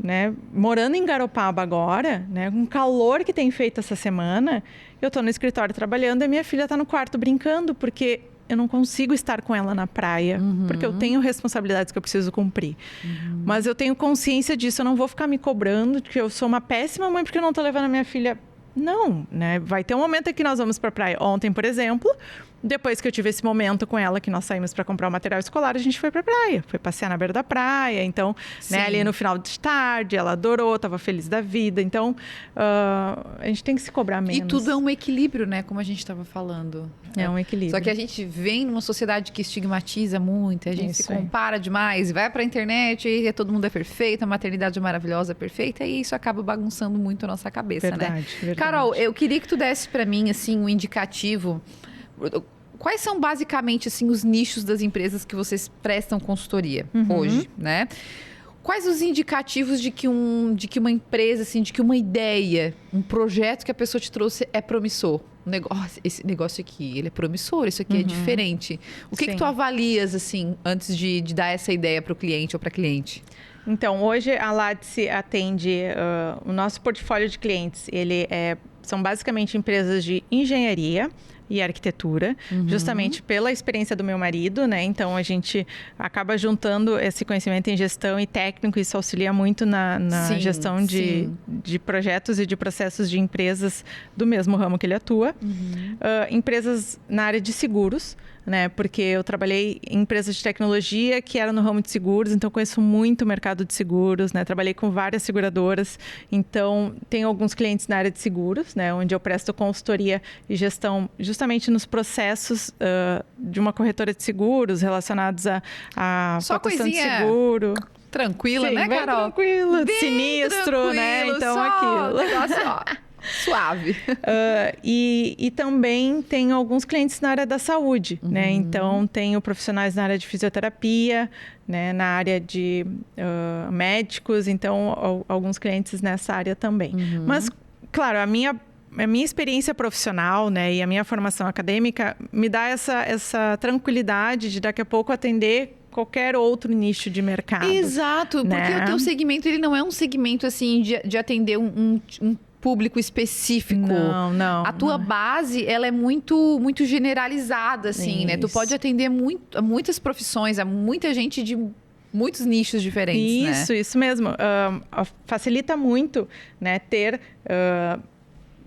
né? Morando em Garopaba agora, né? Com o calor que tem feito essa semana, eu estou no escritório trabalhando e a minha filha está no quarto brincando, porque eu não consigo estar com ela na praia, porque eu tenho responsabilidades que eu preciso cumprir. Mas eu tenho consciência disso, eu não vou ficar me cobrando de que eu sou uma péssima mãe porque eu não estou levando a minha filha. Não, né? Vai ter um momento em que nós vamos para a praia. Ontem, por exemplo, depois que eu tive esse momento com ela, que nós saímos para comprar o material escolar, a gente foi para a praia. Foi passear na beira da praia. Então, né, ali no final de tarde, ela adorou, estava feliz da vida. Então, a gente tem que se cobrar menos. E tudo é um equilíbrio, né? Como a gente estava falando. É um equilíbrio. Só que a gente vem numa sociedade que estigmatiza muito, a gente se compara demais, vai para a internet e todo mundo é perfeito, a maternidade é maravilhosa, perfeita, e isso acaba bagunçando muito a nossa cabeça, né? Verdade. Carol, eu queria que tu desse para mim, assim, um indicativo. Quais são basicamente assim os nichos das empresas que vocês prestam consultoria hoje, né? Quais os indicativos de que uma empresa, assim, de que uma ideia, um projeto que a pessoa te trouxe é promissor? Esse negócio aqui, ele é promissor, isso aqui é diferente. O que tu avalias, assim, antes de dar essa ideia para o cliente ou para a cliente? Então, hoje a Lattice atende o nosso portfólio de clientes. São basicamente empresas de engenharia e arquitetura, justamente pela experiência do meu marido, né? Então, a gente acaba juntando esse conhecimento em gestão e técnico, isso auxilia muito na gestão de projetos e de processos de empresas do mesmo ramo que ele atua. Empresas na área de seguros, né? Porque eu trabalhei em empresas de tecnologia que eram no ramo de seguros, então conheço muito o mercado de seguros, né? Trabalhei com várias seguradoras, então tenho alguns clientes na área de seguros, né? Onde eu presto consultoria e gestão justamente nos processos de uma corretora de seguros relacionados à questão de seguro. Tranquila, né, Carol? Tranquila, sinistro, tranquilo, né? Então só aquilo. Negócio, ó. Suave. E também tenho alguns clientes na área da saúde, né? Então, tenho profissionais na área de fisioterapia, né? Na área de médicos, então, alguns clientes nessa área também. Mas, claro, a minha experiência profissional, né? E a minha formação acadêmica me dá essa tranquilidade de daqui a pouco atender qualquer outro nicho de mercado. Exato, né? Porque o teu segmento, ele não é um segmento, assim, de atender um público específico. Não. A tua base, ela é muito, muito generalizada, assim, né? Tu pode atender muitas profissões, a muita gente de muitos nichos diferentes, Isso mesmo. Facilita muito, né,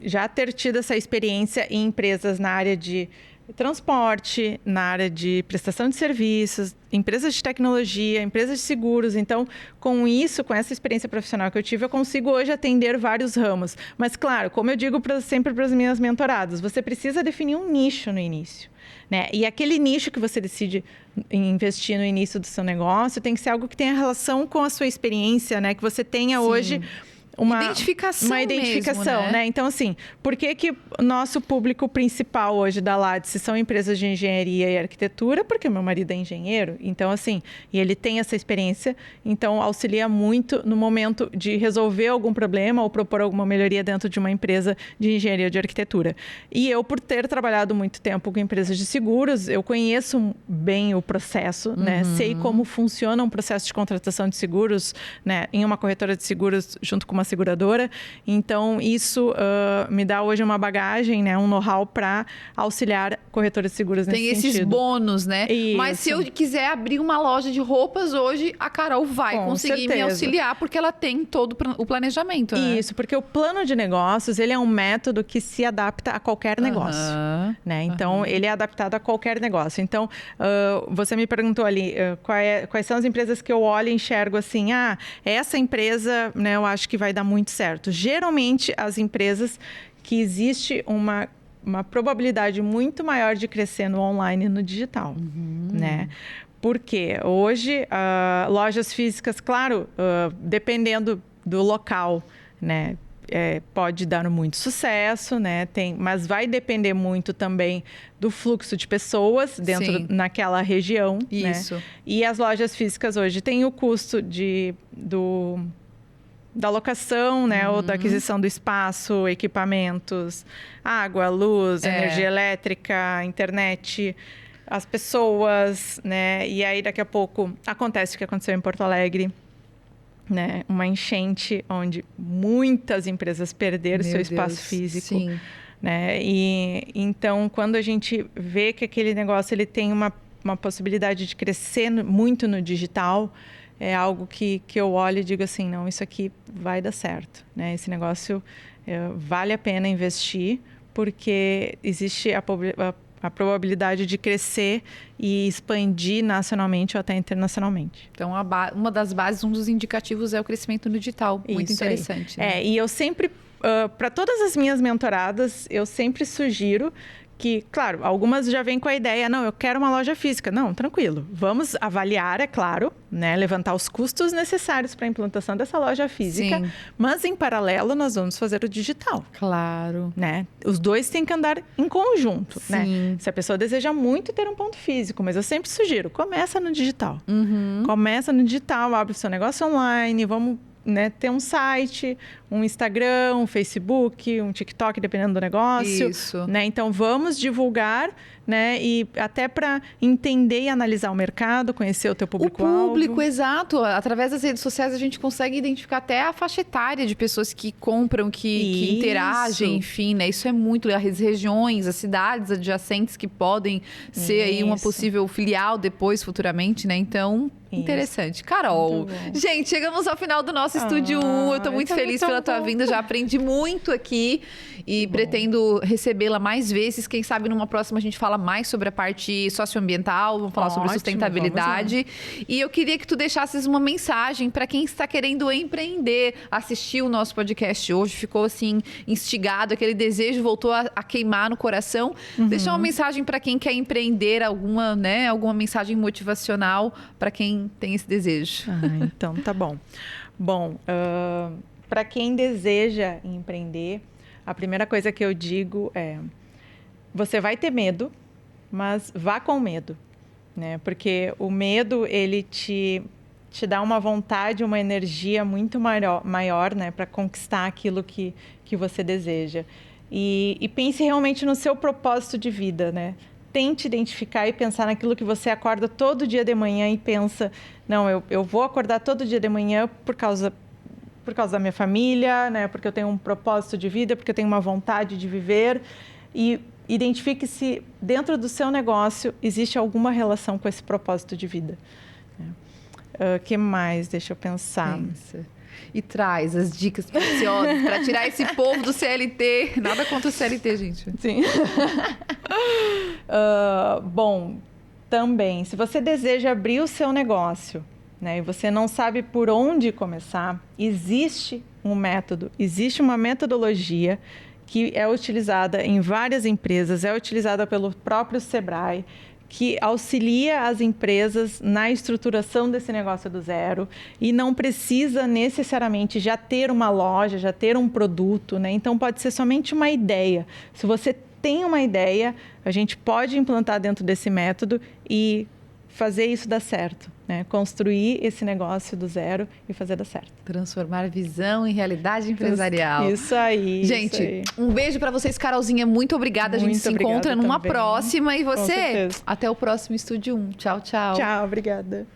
já ter tido essa experiência em empresas na área de transporte, na área de prestação de serviços, empresas de tecnologia, empresas de seguros. Então, com essa experiência profissional que eu tive, eu consigo hoje atender vários ramos. Mas, claro, como eu digo sempre para as minhas mentoradas, você precisa definir um nicho no início, né? E aquele nicho que você decide investir no início do seu negócio tem que ser algo que tenha relação com a sua experiência, né? Que você tenha hoje uma identificação, mesmo, né? Então, assim, por que o nosso público principal hoje da Lattice são empresas de engenharia e arquitetura? Porque meu marido é engenheiro, então, assim, e ele tem essa experiência, então auxilia muito no momento de resolver algum problema ou propor alguma melhoria dentro de uma empresa de engenharia ou de arquitetura. E eu, por ter trabalhado muito tempo com empresas de seguros, eu conheço bem o processo, né? Sei como funciona um processo de contratação de seguros, né? Em uma corretora de seguros junto com uma seguradora. Então, isso me dá hoje uma bagagem, né, um know-how para auxiliar corretoras de seguros nesse sentido. Tem esses bônus, né? Isso. Mas se eu quiser abrir uma loja de roupas hoje, a Carol vai conseguir me auxiliar, porque ela tem todo o planejamento, né? Isso, porque o plano de negócios, ele é um método que se adapta a qualquer negócio, né? Então, ele é adaptado a qualquer negócio. Então, você me perguntou ali, quais são as empresas que eu olho e enxergo assim, essa empresa, né, eu acho que vai dar muito certo. Geralmente, as empresas que existe uma probabilidade muito maior de crescer no online e no digital, né? Porque hoje, lojas físicas, claro, dependendo do local, né? Pode dar muito sucesso, né? Mas vai depender muito também do fluxo de pessoas naquela região. Isso. Né? E as lojas físicas hoje têm o custo da locação, né, ou da aquisição do espaço, equipamentos, água, luz, energia elétrica, internet, as pessoas, né? E aí daqui a pouco acontece o que aconteceu em Porto Alegre, né? Uma enchente onde muitas empresas perderam seu espaço físico. Sim. Né? E então, quando a gente vê que aquele negócio ele tem uma possibilidade de crescer muito no digital, é algo que eu olho e digo assim, não, isso aqui vai dar certo, né? Esse negócio vale a pena investir, porque existe a probabilidade de crescer e expandir nacionalmente ou até internacionalmente. Então, uma das bases, um dos indicativos é o crescimento no digital. Muito interessante. Né? E eu sempre, para todas as minhas mentoradas, eu sempre sugiro que, claro, algumas já vêm com a ideia, não, eu quero uma loja física. Não, tranquilo. Vamos avaliar, é claro, né, levantar os custos necessários para a implantação dessa loja física, Sim. mas em paralelo nós vamos fazer o digital. Claro. Né? Os dois têm que andar em conjunto. Sim. Né? Se a pessoa deseja muito ter um ponto físico, mas eu sempre sugiro, começa no digital. Começa no digital, abre o seu negócio online, vamos, né, ter um site, um Instagram, um Facebook, um TikTok, dependendo do negócio. Isso. Né? Então, vamos divulgar, né? E até para entender e analisar o mercado, conhecer o teu público-alvo. O público, exato. Através das redes sociais, a gente consegue identificar até a faixa etária de pessoas que compram, que interagem, enfim, né? Isso é muito legal. As regiões, as cidades adjacentes que podem ser aí uma possível filial depois, futuramente, né? Então, interessante. Carol, gente, chegamos ao final do nosso Estúdio 1. Eu tô muito feliz pela tua vinda, já aprendi muito aqui e pretendo recebê-la mais vezes. Quem sabe numa próxima a gente fala mais sobre a parte socioambiental, vamos falar sobre sustentabilidade. E eu queria que tu deixasses uma mensagem para quem está querendo empreender, assistir o nosso podcast hoje, ficou assim instigado, aquele desejo voltou a queimar no coração. Deixa uma mensagem para quem quer empreender, alguma mensagem motivacional para quem tem esse desejo. Então, tá bom. Bom, para quem deseja empreender, a primeira coisa que eu digo é: você vai ter medo, mas vá com medo, né? Porque o medo, ele te dá uma vontade, uma energia muito maior, né? Para conquistar aquilo que você deseja. E pense realmente no seu propósito de vida, né? Tente identificar e pensar naquilo que você acorda todo dia de manhã e pensa, não, eu vou acordar todo dia de manhã por causa da minha família, né? Porque eu tenho um propósito de vida, porque eu tenho uma vontade de viver. E identifique se dentro do seu negócio existe alguma relação com esse propósito de vida. Que mais? Deixa eu pensar. Pensa. E traz as dicas preciosas para tirar esse povo do CLT. Nada contra o CLT, gente. Sim. Bom, também, se você deseja abrir o seu negócio, né, e você não sabe por onde começar, existe um método, existe uma metodologia que é utilizada em várias empresas, é utilizada pelo próprio Sebrae, que auxilia as empresas na estruturação desse negócio do zero e não precisa necessariamente já ter uma loja, já ter um produto, né? Então pode ser somente uma ideia. Se você tem uma ideia, a gente pode implantar dentro desse método e fazer isso dar certo, né? Construir esse negócio do zero e fazer dar certo. Transformar visão em realidade empresarial. Isso aí. Gente, isso aí. Um beijo para vocês, Carolzinha. Muito obrigada. A gente se encontra numa próxima. E você, até o próximo Estúdio 1. Tchau, tchau. Tchau, obrigada.